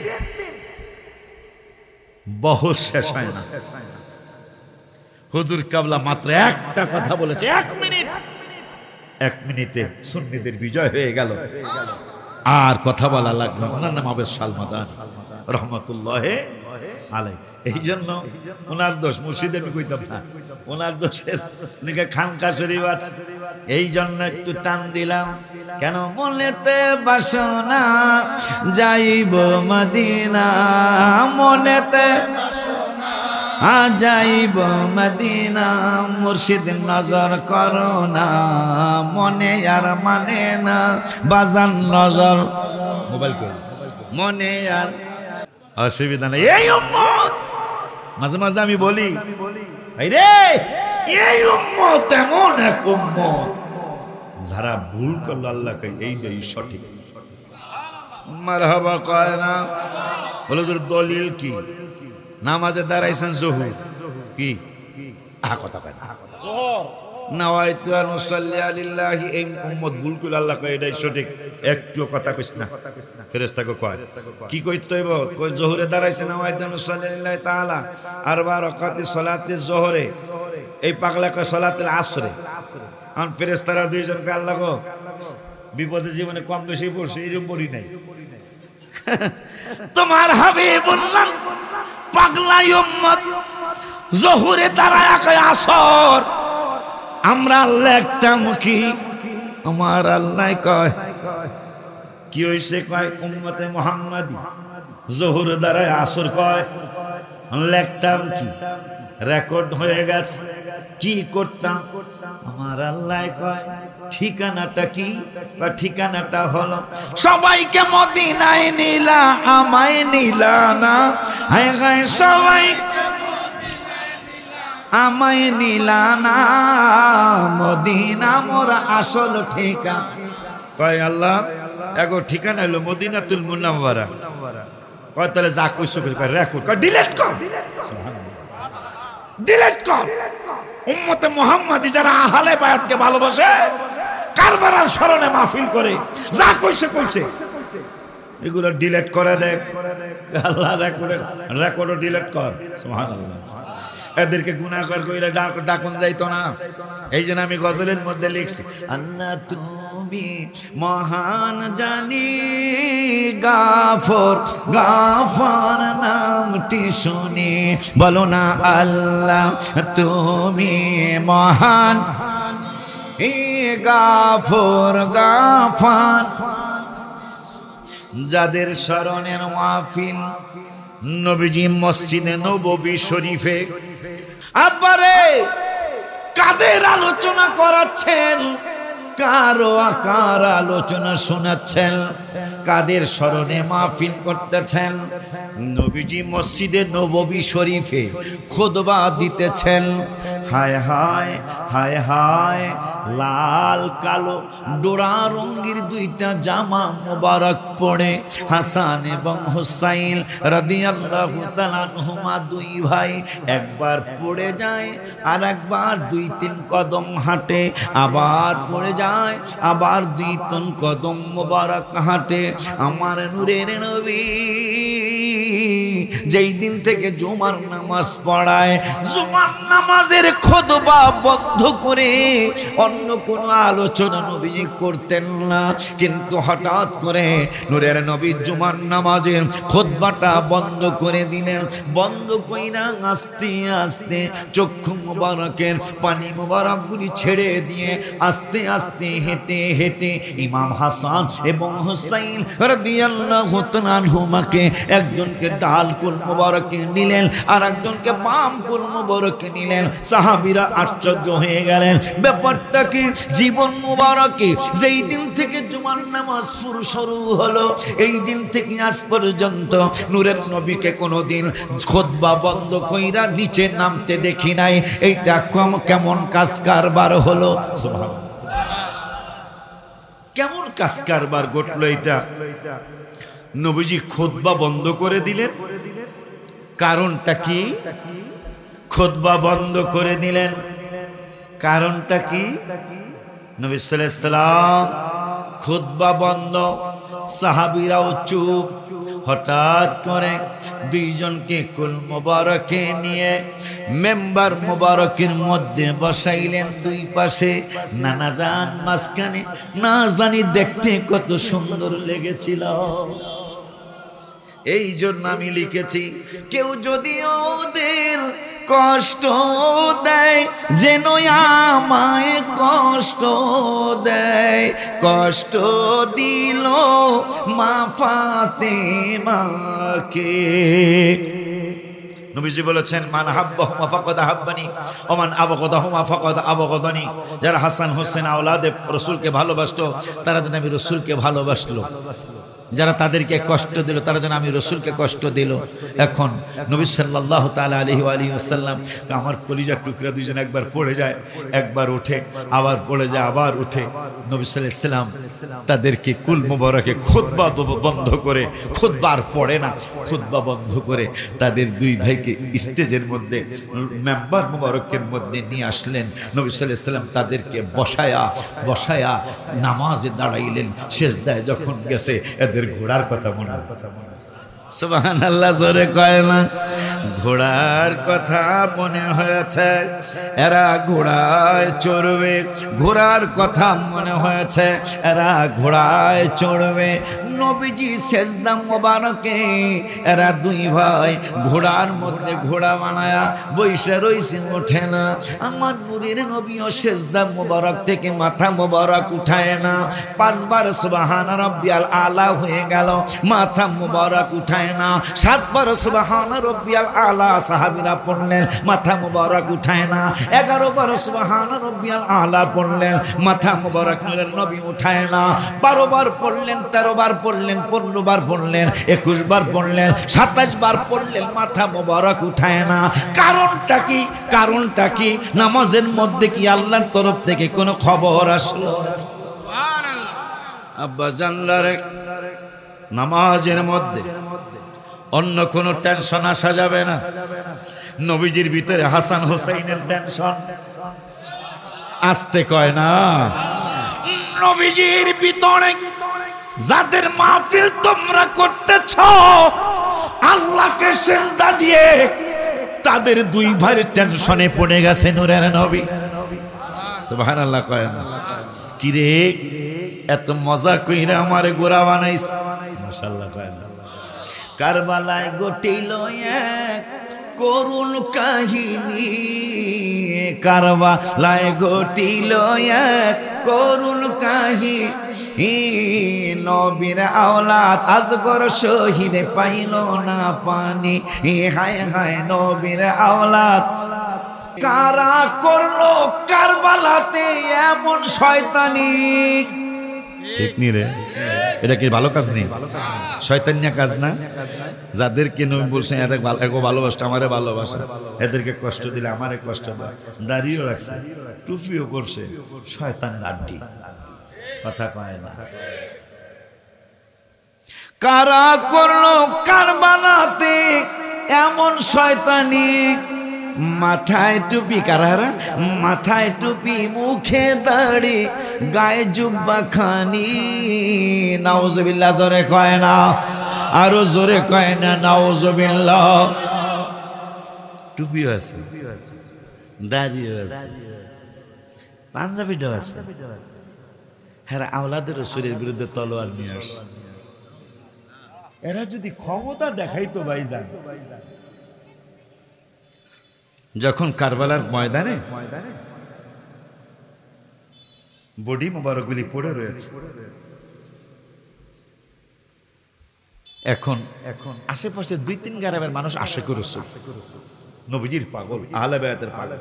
বহস শেষ হয় না। হুজুর কাবলা মাত্র একটা কথা বলেছে, 1 মিনিট। 1 মিনিটে সুন্নিদের বিজয় হয়ে গেল, আর কথা বলা লাগলো। ওনার নাম আবেদ শাহ আল মাদানী রহমাতুল্লাহি আলাইহি। এই জন্য ওনার দোষ, মুর্শিদের আমি কইতাম না, ওনার দোষের দিকে খানকা শরীফ আছে, এই জন্য একটু টান দিলাম। কেন মনেতে বাসনা যাইব মদিনা, মনেতে যাইব মদিনা, মুর্শিদ নজর করো না, মনে আর মানে না বাজান নজর। মোবাইল কর, মনে আর অসুবিধা নেই। এই উম্মত মাঝে মাঝে আমি বলি, রে এই উম্মত এমন এক উম্মত যারা ভুল করলো আল্লাহ কই এই সঠিক। মারহাবা কয় না? বলে দলিল কি? নামাজে দাঁড়াইছেন জোহর, কি কথা কয় না, নাওয়াইতু আন উসাল্লি আলিল্লাহি, এই উম্মত ভুল করলো আল্লাহ কয় এটাই সঠিক। একটু কথা কইস না, ফেরেশতাকে কয় কি কইতে হইব? কই জোহরে দাঁড়াইছে নাওয়াইতু আন উসাল্লি আলিল্লাহি তাআলা আরবা রাকাতি সালাতি জোহরে, এই পাগলা কয় সালাতুল আসরে। আর ফেরেশতারা 2 জনকে আল্লাহ গো বিপদে জীবনে কম বেশি পড়ছে, এরকম পড়ি নাই। তোমার হাবিবুল্লাহ পাগলা উম্মত জোহরে দাঁড়ায় কয় আসর, আমরা লেখতাম কি? আমার আল্লাহ কয় কি হইছে? কয় উম্মতে মুহাম্মাদি জোহর দাঁড়ায় আসর কয় লেখতাম কি? রেকর্ড হয়ে গেছে। কি করতাম? আমার আল্লাহ কয় ঠিকানাটা কি? বা ঠিকানাটা হলো সবাইকে মদিনায় নিলা, আমায় নিলা না। হায় হায় সবাই আমায় নিলা না, মদিনা মোর আসল ঠিকানা। কয় আল্লাহ এগো ঠিকানা হলো মদিনাতুল মুনাওয়ারা। কয় তাহলে যা কইছো কয় রেকর্ড, কয় ডিলিট কর, ডিলিট কর। উম্মতে মুহাম্মাদি যারা আহলে বায়াতকে ভালোবাসে, কারবালার স্মরণে মাহফিল করে, যা কইছে কইছে এগুলো ডিলিট করে দেখ। আল্লাহ রেকর্ডও ডিলিট কর। সুবহানাল্লাহ। এদেরকে গুনাহগার কইরা ডাকুন যাইতো না। এই জন্য আমি গজলের মধ্যে লিখছি, আল্লাহ তুমি মহান জানি, গাফর গাফর নামটি শুনি, বলো না আল্লাহ তুমি মহান, গাফর গাফর। যাদের স্মরণের মাহফিল নবীজি মসজিদে নববী শরীফে, আবারে কাদের আলোচনা করাচ্ছেন, কার আলোচনা শোনাচ্ছেন, কাদের স্মরণে মাহফিল করতেছেন। নবীজি মসজিদে নববী শরীফে খুতবা দিতেছেন। হায় হায় হায় হায়, লাল কালো ডোরা রঙের দুইটা জামা মোবারক পরে হাসান এবং হুসাইন রাদিয়াল্লাহু তাআলা আনহুমা দুই ভাই একবার পড়ে যায়, আর একবার 2-3 কদম হাঁটে, আবার পড়ে যায়, আবার 2-3 কদম মোবারক হাঁটে। আমার নূরের নবী যেই দিন থেকে জুমার নামাজ পড়ায়, জুমার নামাজের খুতবা বন্ধ করে অন্য কোনো আলোচনা নবীজি করতেন না। কিন্তু হঠাৎ করে নূরের নবী জুমার নামাজের খুতবাটা বন্ধ করে দিলেন। বন্ধ কইরা আস্তে আস্তে চক্ষু মোবারকের পানি মোবারকগুলি ছেড়ে দিয়ে আস্তে আস্তে হেঁটে হেঁটে ইমাম হাসান এবং হুসাইন রাদিয়াল্লাহু তাআলা আনহুমাকে, একজনকে ডাল কুল মোবারকে নিলেন আর একজনকে বাম কুল মোবারকে নিলেন। সাহাবীরা আশ্চর্য হয়ে গেলেন, ব্যাপারটা কি? জীবন মোবারকে যেই দিন থেকে জুমার নামাজ শুরু হলো, এই দিন থেকে আজ পর্যন্ত নূরের নবীকে কোনোদিন খুতবা বন্ধ কইরা নিচে নামতে দেখি নাই। এইটা কেমন কাজ কারবার হলো? সুবহানাল্লাহ। কেমন কাজ কারবার ঘটলো এটা? নবীজি খুতবা বন্ধ করে দিলেন। কারণটা কি? খুতবা বন্ধ করে দিলেন, কারণটা কি? নবী সাল্লাল্লাহু আলাইহি সাল্লাম খুতবা বন্ধ, সাহাবীরাও চুপ। হঠাৎ করে দুইজনকে কুল মোবারকে নিয়ে মেম্বার মোবারকের মধ্যে বসাইলেন, দুই পাশে নানা জান মাঝখানে। না জানি দেখতে কত সুন্দর লেগেছিল। এই জন্য আমি লিখেছি, কেউ যদি ওদের কষ্ট দেয় যেন আমায় কষ্ট দেয়, কষ্ট দিল মা ফাতেমাকে। নবীজি বলেছেন, মান হাব্বাহুমা ফাকাদ হাব্বানি ওয়া মান আবগাদাহুমা ফাকাদ আবগাদানি। যারা হাসান হোসেন আওলাদে রাসূলকে ভালোবাসতো তারা যেন আমি রাসূলকে ভালোবাসলো, যারা তাদেরকে কষ্ট দিল তারা যেন আমি রাসূলকে কষ্ট দিল। এখন নবী সাল্লাল্লাহু তাআলা আলাইহি ওয়া আলিহি ওয়াসাল্লাম, আমার কলিজার টুকরা দুইজন একবার পড়ে যায়, একবার ওঠে, আবার পড়ে যায়, আবার উঠে। নবী সাল্লাল্লাহু আলাইহি ওয়াসাল্লাম তাদেরকে কুল মুবারকে খুতবা বন্ধ করে, খুতবার পড়ে না, খুতবা বন্ধ করে তাদের দুই ভাইকে স্টেজের মধ্যে মেম্বার মুবারকের মধ্যে নিয়ে আসলেন। নবী সাল্লাল্লাহু আলাইহি ওয়াসাল্লাম তাদেরকে বসায়া নামাজে দাঁড়াইলেন। সিজদায় যখন গেছে এদের ঘোড়ার কথা মনে হচ্ছে। সুবহানাল্লাহ, জোরে কয় না? ঘোড়ার কথা মনে হয়েছে, এরা ঘোড়ায় চড়বে। ঘোড়ার কথা মনে হয়েছে, এরা ঘোড়ায় চড়বে। নবীজি সেজদা মোবারকে এরা দুই ভাই ঘোড়ার মধ্যে ঘোড়া বানায়া বৈশা রইছে, ওঠে না। আমার নূরের নবীও সেজদা মোবারক থেকে মাথা মোবারক উঠায় না। 5 বার সুবহান রাব্বিয়াল আলা হয়ে গেল, মাথা মোবারক উঠায় না। 7 বার সুবহান রাব্বিয়াল আলা সাহাবীরা পড়লেন, মাথা মোবারক উঠায় না। 11 বার সুবহান রাব্বিয়াল আলা পড়লেন, মাথা মোবারক নূরের নবী উঠায় না। 12 বার পড়লেন, 13 বার পড়লেন, 15 বার পড়লেন, 21 বার পড়লেন, 27 বার পড়লেন, মাথা মোবারক উঠায় না। কারণটা কি? কারণটা কি? নামাজের মধ্যে কি আল্লাহর তরফ থেকে কোনো খবর আসলো? আব্বা জানলারে নামাজের মধ্যে অন্য কোনো টেনশন আসা যাবে না। নবীজির ভিতরে হাসান হোসেইনের টেনশন আসতে কয় না। নবীজির ভিতরে যাদের মাহফিল তোমরা করতেছ আল্লাহকে সিজদা দিয়ে, তাদের দুই ভাইয়ের টেনশনে পড়ে গেছে নূরের নবী। সুবহানাল্লাহ কয় না? কি রে এত মজা কইরা আমারে গোরা বানাইস, মাশাআল্লাহ কয় না? কারবালায় ঘটিল এক করুণ কাহিনী, কারবালায় ঘটিল এক করুণ কাহিনী, নবীর আওলাদ আজগর শহীদ পাইল না পানি, হায় হায় নবীর আওলাদ কারা করলো কারবালাতে এমন শয়তানি। ঠিক নি রে? এটা কি ভালো কাজ নেই? শয়তানিয়া কাজ না? যাদেরকে নবী বলছেন এগো ভালোবাসা আমারে ভালোবাসা, এদেরকে কষ্ট দিলে আমারে কষ্ট দেয়। দাড়িও রাখছে, টুপিও করছে, শয়তানের আড্ডি, কথা কয় না। কারা করলো কারবালাতে এমন শয়তানি, মাথায় টুপি কারারা, মাথায় টুপি মুখে দাড়ি গায়ে জুব্বা খানি, নাউজুবিল্লাহ জোরে কয় না? আরো জোরে কয় না নাউজুবিল্লাহ? টুপিও আছে, দাড়িও আছে, পাঞ্জাবিটাও আছে। হ্যাঁ, আওলাদের রাসূলের বিরুদ্ধে তলোয়ার নিয়ে আসছে। এরা যদি ক্ষমতা দেখাইতো ভাইজান, যখন কারবালার ময়দানে বডি মোবারকগুলি পড়ে রয়েছে, এখন আশেপাশে 2-3 গ্রামের মানুষ আশা করেছে নবীজির পাগল, আহলে বায়াতের পাগল।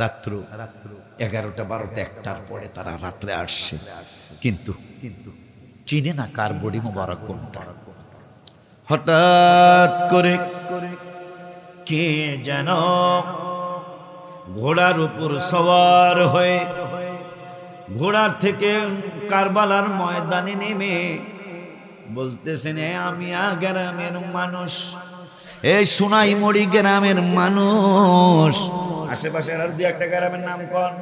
রাত্র 11টা 12টা 1টার পরে তারা রাত্রে আসছে, কিন্তু চিনে না কার বডি মোবারক কোনটা। হঠাৎ করে কে যেন ঘোড়ার উপর সওয়ার হয়ে ঘোড়ার থেকে কারবালার ময়দানে নেমে বলতেছেন, আমি গ্রামের মানুষ, এই সোনাইমুড়ি গ্রামের মানুষ, আশেপাশে আর 2-1টা গ্রামের নাম কোন,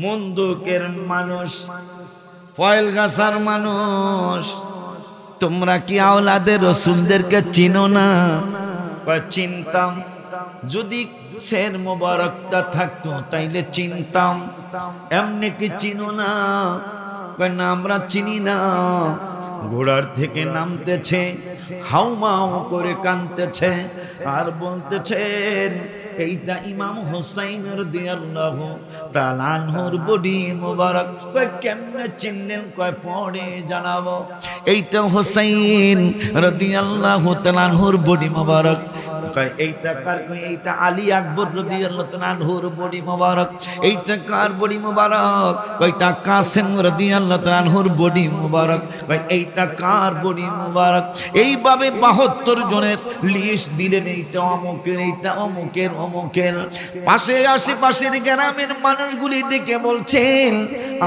মন্দুকের মানুষ, ফয়েলগাছার মানুষ, তোমরা কি আওলাদের রাসূলদেরকে চিনো না? চিনতাম, যদি শের মোবারকটা থাকতো তাইলে চিনতাম, এমনি কি চিনো না? না আমরা চিনি না। ঘোড়ার থেকে নামতেছে, হাউমাউ করে কাঁদতেছে আর বলতেছেন, এইটা ইমাম হুসাইন রাদিয়াল্লাহু তাআলা আনহুর বডি মোবারক। কয় কেমনে চিনলেন? কয় পড়ে জানাবো। এইটা হুসাইন রাদিয়াল্লাহু তাআলা আনহুর বডি মোবারক। কয় এইটা কার? কয় এইটা আলী আকবর রাদিয়াল্লাহু তাআলা আনহুর বডি মোবারক। এইটা কার বডি মোবারক? কয়টা কাসেম রাদিয়াল্লাহু তাআলা আনহুর বডি মোবারক। কয় এইটা কার বডি মোবারক? এইভাবে 72 জনের লিস্ট দিলেন, এইটা অমুকের, এইটা অমুকের, অমুকের। পাশে আশেপাশের গ্রামের মানুষগুলি ডেকে বলছেন,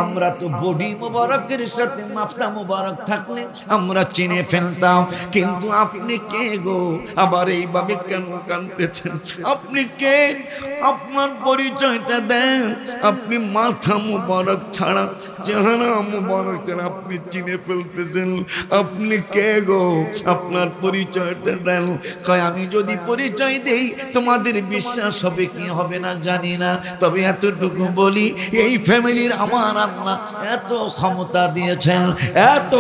আমরা তো বডি মোবারকের সাথে মাফতা মোবারক থাকলে আমরা চিনে ফেলতাম, কিন্তু আপনি কে গো? আবার এইভাবে কেন কাঁদতেছেন? আপনি কে? আপনার পরিচয়টা দেন। আপনি মাথা মোবারক ছাড়া চেহারা মোবারক ছাড়া আপনি চিনে ফেলতেছেন, আপনি কে গো? আপনার পরিচয়টা দেন। কয় আমি যদি পরিচয় দেই তোমাদের বিশ্বাস হবে কি হবে না জানি না, তবে এতটুকু বলি, এই ফ্যামিলির আমার আল্লাহ এত ক্ষমতা দিয়েছেন, এত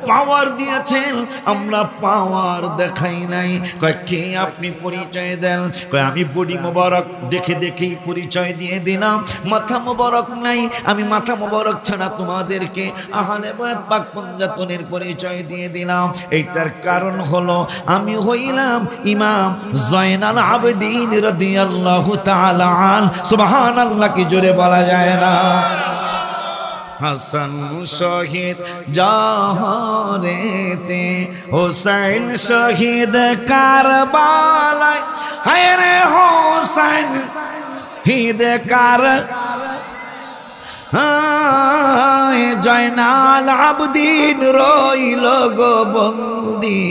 পাওয়ার দিয়েছেন, আমরা পাওয়ার দেখাই নাই। কয় কে আপনি? পরিচয় দেন। কয় আমি বডি মোবারক দেখে দেখেই পরিচয় দিয়ে দিলাম, মাথা মোবারক নাই, আমি মাথা মোবারক ছাড়া তোমাদেরকে আহলে বায়াত পাক পঞ্জাতনের পরিচয় দিয়ে দিলাম। এইটার কারণ হলো আমি হইলাম ইমাম জয়নাল আবেদিন রাদিয়াল্লাহু তাআলা আন। সুবহানাল্লাহ কি জোরে বলা যায় না? হাসান শহীদ জহরেতে, হুসাইন শহীদ কারবালায়, হায় রে হুসাইন শহীদ কার, জয়নাল আবদিন রইল গো বন্দি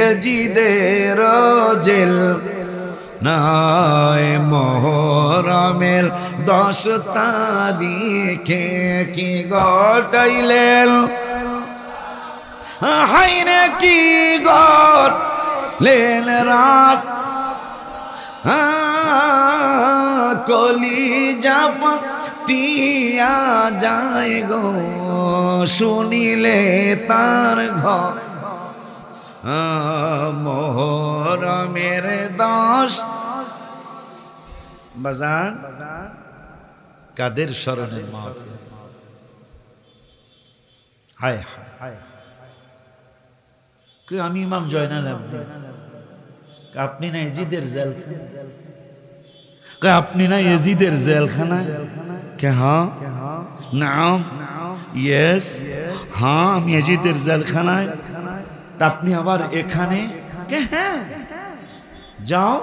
এজিদের জেল নাই মোহরমের 10 তারিখে কি ঘটাইলেন হায়রে কি ঘটলেন রাত কলিজা ফাটিয়া যায় গো শুনিলে তার ঘর মোহরমের 10 বাজান কাদের স্মরণের মাহফিল হায় হায় কে আমি ইমাম জয়নাল আবদিন আপনি না এজিদের জেল আপনি না এজিদের জেলখানায় কে হ্যাঁ নাম ইয়েস হ্যাঁ আমি এজিদের জেলখানায় আপনি আবার এখানে কে হ্যাঁ যাও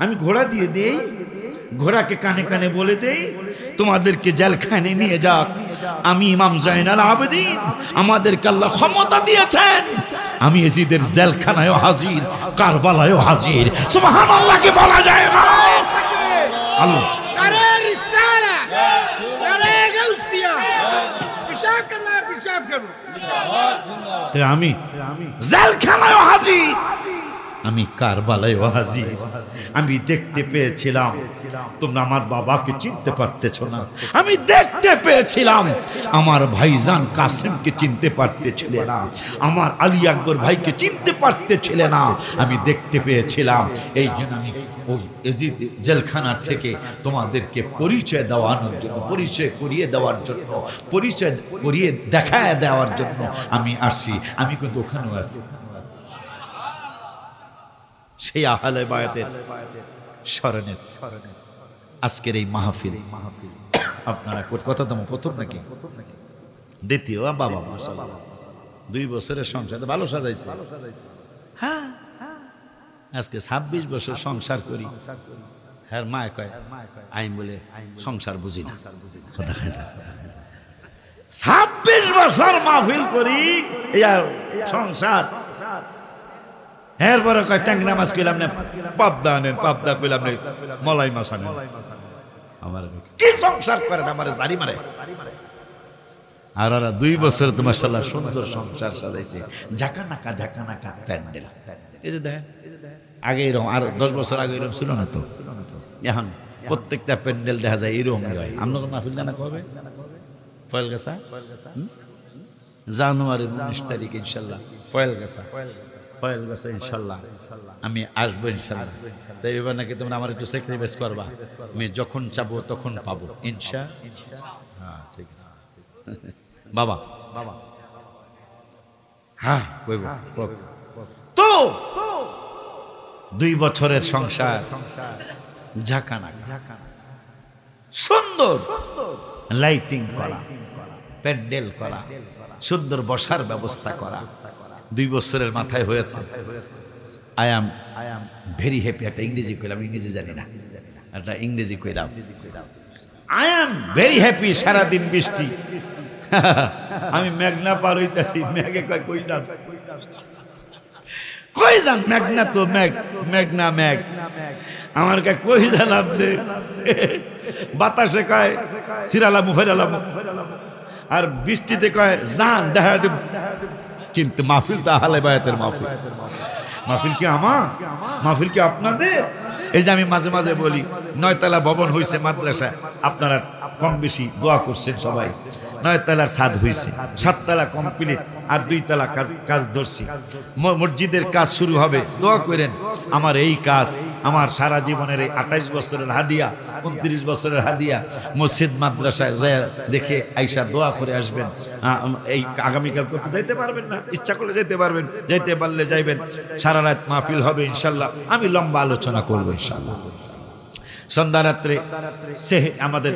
আমি ঘোড়া দিয়ে দেই ঘোড়াকে কানে কানে বলে দেই তোমাদেরকে জেলখানে নিয়ে যাক আমি ইমাম জয়নাল আবেদিন আমাদেরকে আল্লাহ ক্ষমতা দিয়েছেন আমি এজিদের জেলখানায়ও হাজির কারবালায়ও হাজির সুবহানাল্লাহ কি বলা যায় না আল্লাহ নারে রিসালা নারে গাউসিয়া পিশাব করো আমি জেলখানায়ও হাজির আমি কারবালায়ও হাজির আমি দেখতে পেয়েছিলাম তোমরা আমার বাবাকে চিনতে পারতেছ না আমি দেখতে পেয়েছিলাম আমার ভাইজান কাসেমকে চিনতে পারতেছিলে না আমার আলী আকবর ভাইকে চিনতে পারতেছিলে না আমি দেখতে পেয়েছিলাম এই জন্য আমি ওই এজিদ জেলখানার থেকে তোমাদেরকে পরিচয় দেওয়ানোর জন্য পরিচয় করিয়ে দেওয়ার জন্য পরিচয় করিয়ে দেখায় দেওয়ার জন্য আমি আসছি আমি কিন্তু ওখানেও আছি সেই আহলে বায়াতের স্মরণের আজকের এই মাহফিল আপনারা কথা তো প্রথম নাকি দ্বিতীয় বাবা মাশাআল্লাহ 2 বছরের সংসার ভালো সাজাইছে হ্যাঁ আজকে 26 বছর সংসার করি হ্যাঁ মা কয় আমি বলে সংসার বুঝি না কথা কয় না 26 বছর মাহফিল করি এই সংসার এরপরে কয় ট্যাংরা মাছ কইলাম না পাবদা আনেন পাবদা কইলাম না মলাই মাছ আনেন আমার কি সংসার করেন আমার জারি মারে আর ওরা 2 বছর তো মাশাআল্লাহ সুন্দর সংসার সাজাইছে ঝাঁকানাকা প্যান্ডেল এই যে দেখেন আগে এরকম আর 10 বছর আগে এরকম ছিল না তো এখন প্রত্যেকটা প্যান্ডেল দেখা যায় এরকমই হয় আপনাদের মাহফিল জানা কবে ফয়েলগাছা জানুয়ারির 19 তারিখ ইনশাআল্লাহ ফয়েলগাছা ইনশাআল্লাহ আমি আসবো ইনশাআল্লাহ তাই এবার নাকি তোমরা আমার একটু স্যাক্রিফাইস করবা আমি যখন চাবো তখন পাবো হ্যাঁ ঠিক আছে বাবা হ্যাঁ তো 2 বছরের সংসার ঝাঁকানাকা সুন্দর লাইটিং করা প্যান্ডেল করা সুন্দর বসার ব্যবস্থা করা 2 বছরের মাথায় হয়েছে আই এম ভেরি হ্যাপি একটা ইংরেজি কইলাম ইংরেজি জানি না একটা ইংরেজি কইলাম আই এম ভেরি হ্যাপি সারাদিন বৃষ্টি আমি মেঘনা পার হইতাছি মেঘে কই যান মেঘনা তো মেঘনা মেঘ আমার কে কই যান আপনি বাতাসে কয় সিরালামু ফেরালামু আর বৃষ্টিতে কয় জান দেখা দেব কিন্তু মাহফিল তো আহলে বায়াতের মাহফিল কি আমার মাহফিল কি আপনাদের এই যে আমি মাঝে মাঝে বলি 9 তলা ভবন হইছে মাদ্রাসা আপনারা কম বেশি দোয়া করছেন সবাই 9 তলার ছাদ হইছে 7 তলা কমপ্লিট আর 2 তলা কাজ ধরছি মসজিদের কাজ শুরু হবে দোয়া করেন আমার এই কাজ আমার সারা জীবনের এই 28 বছরের হাদিয়া 29 বছরের হাদিয়া মসজিদ মাদ্রাসায় দেখে আইসা দোয়া করে আসবেন এই আগামীকাল করতে যাইতে পারবেন না ইচ্ছা করলে যাইতে পারবেন যাইতে পারলে যাইবেন সারা রাত মাহফিল হবে ইনশাল্লাহ আমি লম্বা আলোচনা করবো ইনশাল্লাহ সন্ধ্যা রাত্রে সে আমাদের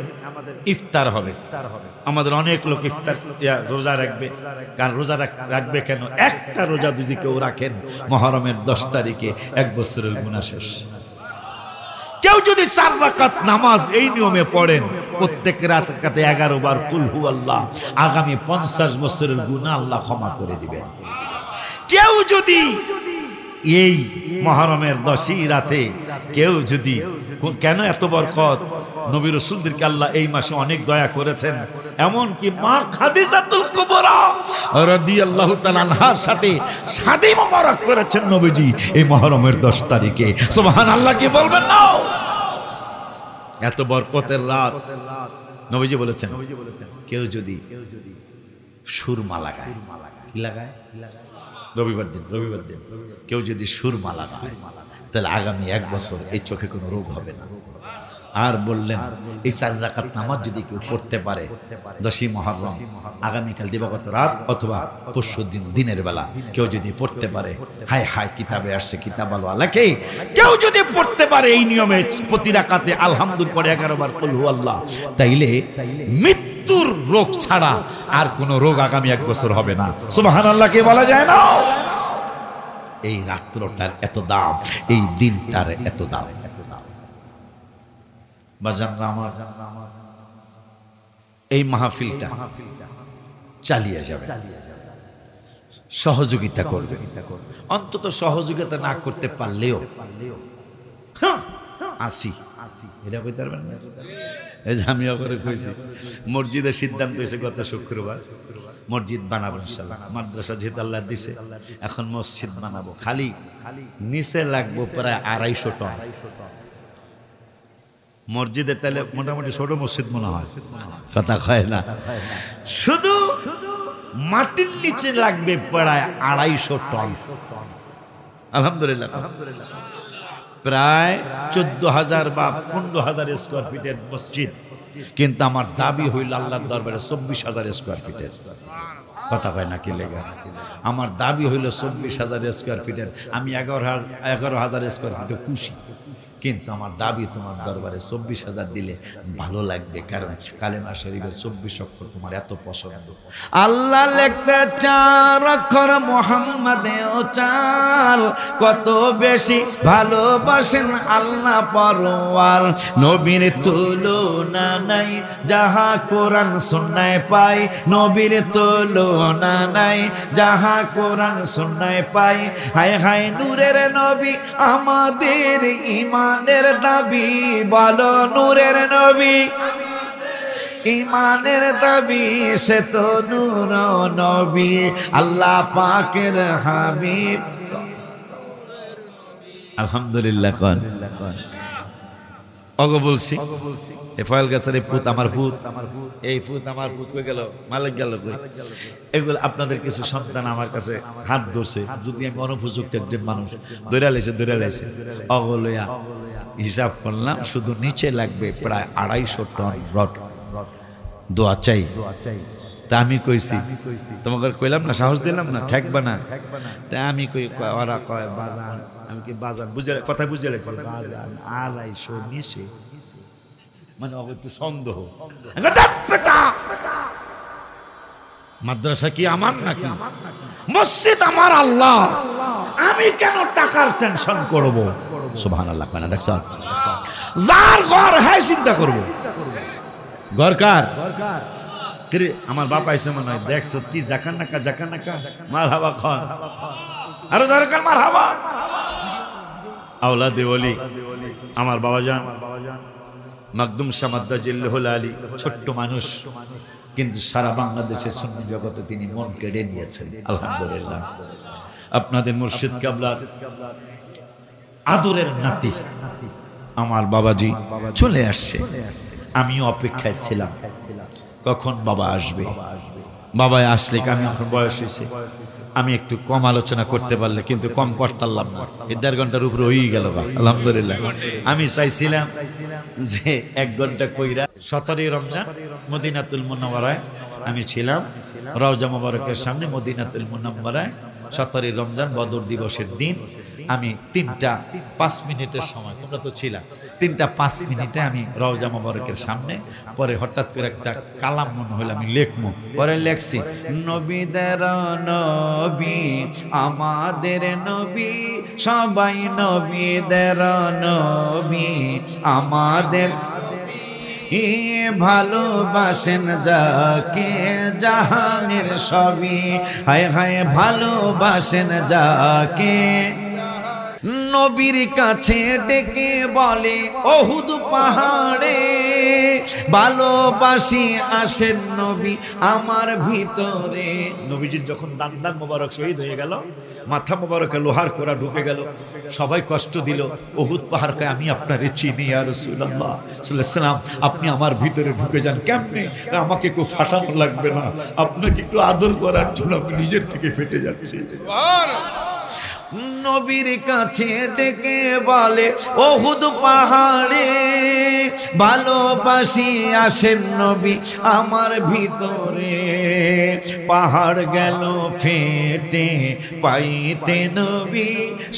ইফতার হবে আমাদের অনেক লোক ইফতার রোজা রাখবে কারণ রোজা রাখবে কেন একটা রোজা যদি কেউ রাখেন মুহররমের 10 তারিখে 1 বছরের গুনাহ শেষ কেউ যদি 4 রাকাত নামাজ এই নিয়মে পড়েন, প্রত্যেক রাকাতে 11 বার কুল হু আল্লাহ, আগামী 50 বছরের গুনাহ আল্লাহ ক্ষমা করে দিবেন। কেউ যদি এই মুহররমের 10ই রাতে কেউ যদি, কেন এত বরকত, নবী রাসূলদেরকে আল্লাহ এই মাসে অনেক দয়া করেছেন, এমনকি মা খাদিজাতুল কুবরা রাদিয়াল্লাহু তাআলা আনহার সাথে শাদী মোবারক করেছেন নবীজি এই মুহররমের 10 তারিখে। সুবহানাল্লাহ, কি বলবেন না? এত বরকতের রাত নবীজি বলেছেন, কেউ যদি সুরমা লাগায়, কি লাগায়? রবিবার দিন কেউ যদি সুরমা লাগায়, তাহলে আগামী 1 বছর এই চোখে কোনো রোগ হবে না। আর বললেন, এই 4 রাকাত নামাজ যদি কেউ পড়তে পারে 10ই মুহররম, আগামীকাল দিবাগত রাত অথবা পরশু দিন দিনের বেলা কেউ যদি পড়তে পারে, হায় হায় কিতাবে আসছে কিতাব আল্লাহকে, কেউ যদি পড়তে পারে এই নিয়মে প্রতি রাকাতে আলহামদুলিল্লাহ পড়ে 11 বার কুল হু আল্লাহ, তাইলে মৃত্যুর রোগ ছাড়া আর কোনো রোগ আগামী 1 বছর হবে না। সুবহানাল্লাহ, কে বলা যায় না? এই রাত্রটার এত দাম, এই দিনটার এত দাম। বাজানরা আমার, এই মাহফিলটা চালিয়ে যাবে, সহযোগিতা করবে। অন্তত সহযোগিতা না করতে পারলেও আসি, এটা কইতে পারবেন না? এই যে আমি আবার কইছি, মসজিদের সিদ্ধান্ত হয়েছে গত শুক্রবার মসজিদ বানাবো ইনশাআল্লাহ। মাদ্রাসা যেহেতু আল্লাহ দিছে, এখন মসজিদ বানাবো। খালি নিচে লাগবো প্রায় 250 টন। মসজিদের তাহলে মোটামুটি ছোট মসজিদ মনে হয়, কথা কয় না। শুধু মাটির নিচে লাগবে প্রায় 250 টন। আলহামদুলিল্লাহ, প্রায় 14,000 বা 15,000 স্কোয়ার ফিটের মসজিদ, কিন্তু আমার দাবি হইল আল্লাহর দরবারে 24,000 স্কোয়ার ফিটের। কথা কয় না কি লেগা? আমার দাবি হইল 24,000 স্কোয়ার ফিটের। আমি 11,000 স্কোয়ার ফিটে খুশি, কিন্তু আমার দাবি তোমার দরবারে 24,000 দিলে ভালো লাগবে, কারণ কালেমা শরীফের 24 অক্ষর তোমার এত পছন্দ। আল্লাহ লিখতে 4 অক্ষর, মুহাম্মাদেও 4, কত বেশি ভালোবাসেন আল্লাহ পরওয়ার। নবীর তুলনা নাই, যাহা কোরআন সুন্নায় পাই, নবীর তুলনা নাই, যাহা কোরআন সুন্নায় পাই। হায় হায় নূরের নবী আমাদের ইমানের দাবি, বলো নূরের নবী ইমানের দাবি, সে তো নূর নবী আল্লাহ পাকের হাবিব। আলহামদুলিল্লাহ, কোন অগো বলছি এ ফয়েল গাছের এই পুত আমার পুত, এই পুত আমার পুত কই গেল, মালিক গেল কই? এগুলো আপনাদের কিছু সন্তান আমার কাছে হাত ধরছে, যদি আমি অনুপযুক্ত একজন মানুষ, ধরে লাইছে অগলয়া হিসাব করলাম, শুধু নিচে লাগবে প্রায় 250 টন রড। দোয়া চাই। তা আমি কইছি, তোমাকে কইলাম না, সাহস দিলাম না, ঠেকবা না। তা আমি কই, ওরা কয় বাজান, আমি কি বাজান বুঝে কথা বুঝে লাগছে, বাজান 250 নিচে, মানে একটু সন্দেহ। মাদ্রাসা কি আমার নাকি? মসজিদ আমার আল্লাহ, আমি কেন টাকার টেনশন করব? সুবহানাল্লাহ, কেন দেখছ? যার ঘর হ্যাঁ চিন্তা করব, ঘর কার? আমার বাপ আইসে মনে হয়, দেখছো কি জাকান নাকা মারহাবা খান, আরো জারকার মারহাবা। আওলাদে ওলি আমার বাবাজান মাকদুম শামাদ্দা জিল্লাহুল আলী, ছোট্ট মানুষ, কিন্তু সারা বাংলাদেশের সুন্নি জগতে তিনি মন কেড়ে নিয়েছেন। আলহামদুলিল্লাহ, আপনাদের মুর্শিদ কিবলার আদরের নাতি আমার বাবাজি চলে আসছে। আমিও অপেক্ষায় ছিলাম কখন বাবা আসবে। বাবা আসলে, আমি এখন বয়স হয়েছে, আমি একটু কম আলোচনা করতে পারলে, কিন্তু কম করতাম না, 1.5 ঘন্টার উপরে হয়ে গেল। আলহামদুলিল্লাহ, আমি চাইছিলাম যে 1 ঘন্টা কইরা 17 রমজান মদিনাতুল মুনাওয়ারায় আমি ছিলাম, রওজা মুবারকের সামনে মদিনাতুল মুনাওয়ারায় 17 রমজান বদর দিবসের দিন আমি 3টা 5 মিনিটের সময়, তোমরা তো ছিলা, 3টা 5 মিনিটে আমি রওজা মোবারকের সামনে, পরে হঠাৎ করে একটা কালাম মনে হলো আমি লিখবো, পরে লেখছি নবীদের নবী আমাদের নবী, সবাই নবীদের নবী আমাদের, ভালোবাসেন যাকে জাহানের সবই, হায় হায় ভালোবাসেন যাকে। নবীর কাছে ডেকে বলে ওহুদ পাহাড়ে, ভালোবাসি আসেন নবী আমার ভিতরে। নবীজির যখন দান মোবারক শহীদ হয়ে গেল, মাথা মোবারকে লোহার কোড়া ঢুকে গেল, সবাই কষ্ট দিল। ওহুদ পাহাড় কয় আমি আপনারে চিনি ইয়া রাসূলুল্লাহ সাল্লাল্লাহু আলাইহি ওয়াসাল্লাম, আপনি আমার ভিতরে ঢুকে যান। কেমনে? আমাকে কেউ ফাটানো লাগবে না, আপনাকে একটু আদর করার জন্য আমি নিজের থেকে ফেটে যাচ্ছি। নবীর কাছে ডেকে বলে ওহুদ পাহাড়ে, ভালোবাসি আসেন নবী আমার ভিতরে। পাহাড় গেল ফেটে পাইতে নবী,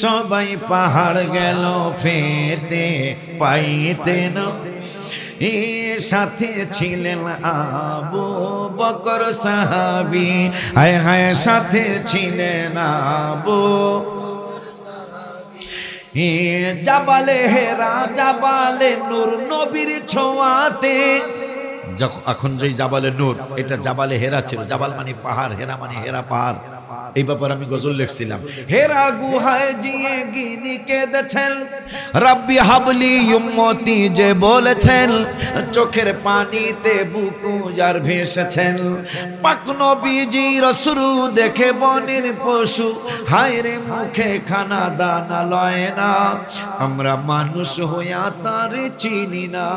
সবাই পাহাড় গেল ফেটে পাইতে নবী। সাথে ছিলেন আবু বকর সাহাবী, হায় হায় সাথে ছিলেন আবু, জাবালে হেরা জাবালে নূর নবীর ছোঁয়াতে। এখন যে জাবালে নূর, এটা জাবালে হেরা ছিল। জাবাল মানে পাহাড়, হেরা মানে হেরা পাহাড়। এই ব্যাপারে আমি গজল লিখছিলাম। হেরা গুহায় জিয়ে গিনি কেঁদেছেন, রাব্বি হাবলি উম্মতি যে বলেছেন, চোখের পানিতে বুকু যার ভেসেছেন। পাক নবীজির শুরু দেখে বনের পশু, হায় রে মুখে খানা দানা লয় না, আমরা মানুষ হইয়া তার চিনি না।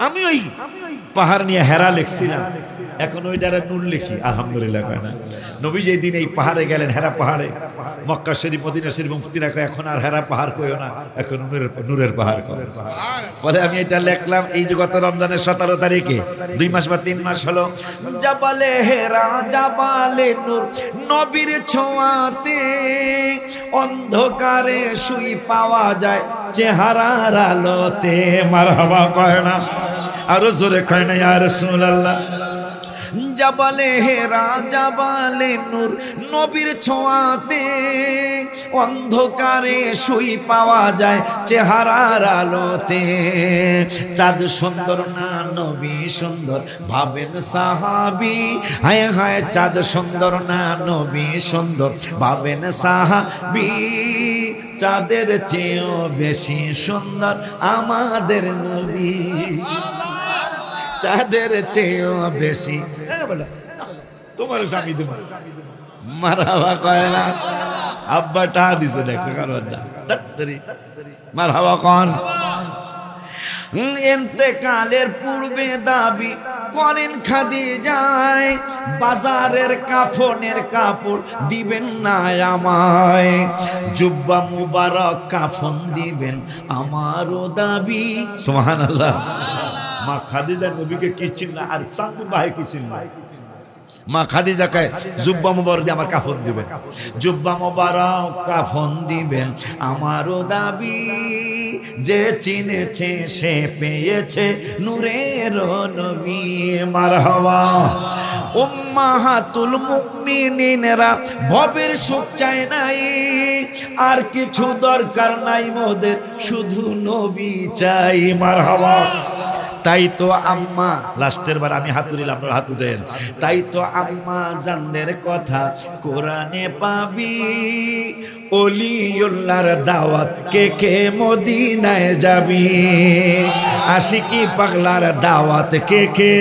আমি ওই পাহাড় নিয়ে হেরা লিখছিলাম, এখন ওইটারে নূর লিখি আলহামদুলিল্লাহ। কয় না নবী যেই দিন এই পাহাড়ে গেলেন, হেরা পাহাড়ে, মক্কা শরীফ মদিনা শরীফ মুফতিরা কয় এখন আর হেরা পাহাড় কইও না, এখন নূরের পাহাড় কয়। পরে আমি এটা লিখলাম এই যে গত রমজানের 17 তারিখে, 2 মাস বা 3 মাস হলো। জাবালে হেরা জাবালে নূর নবীর ছোঁয়াতে, অন্ধকারে শুই পাওয়া যায় চেহারার আলোতে। মারহাবা কয় না, আরো জোরে কয় না ইয়া রাসূলুল্লাহ। জাবালে হেরা জাবালে নূর নবীর ছোঁয়াতে, অন্ধকারে শুই পাওয়া যায় চেহারার আলোতে। চাঁদ সুন্দর না নবী সুন্দর ভাবেন সাহাবী, হায় হায় চাঁদ সুন্দর না নবী সুন্দর ভাবেন সাহাবী। চাঁদের চেয়েও বেশি সুন্দর আমাদের নবী, চাঁদের চেয়েও বেশি। তোমার স্বামী তোমার মারহাবা কয় না, আব্বা টা দিছে দেখছো কারণ মারহাবা কন। ইন্তেকালের পূর্বে দাবি করেন খাদিজায়, বাজারের কাফনের কাপড় দিবেন না আমায়, জুব্বা মুবারক কাফন দিবেন আমারও দাবি। সুবহানাল্লাহ। মা খাদিজা নবীকে কি চিনল আর চাঁদুর ভাই কি চিনল? মা খাদিজা কয় জুব্বা মুবারক দিয়ে আমার কাফন দিবেন, জুব্বা মুবারক কাফন দিবেন আমারও দাবি। যে চিনেছে সে পেয়েছে নূরের নবী। মারহাবা। উম্মাহাতুল মুমিনিনরা ভবের সুখ চায় নাই, আর কিছু দরকার নাই মোদের, শুধু নবী চাই। মারহাবা। তাই তো আম্মা, লাস্টের বার আমি হাত তুলিলাম, আপনারা হাত উঠেন। তাই তো আম্মা জানদের কথা কোরআনে পাবি, ওলিউল্লাহর দাওয়াত কে কে মদিনায় যাবি, আশিকি পাগলার দাওয়াত কে কে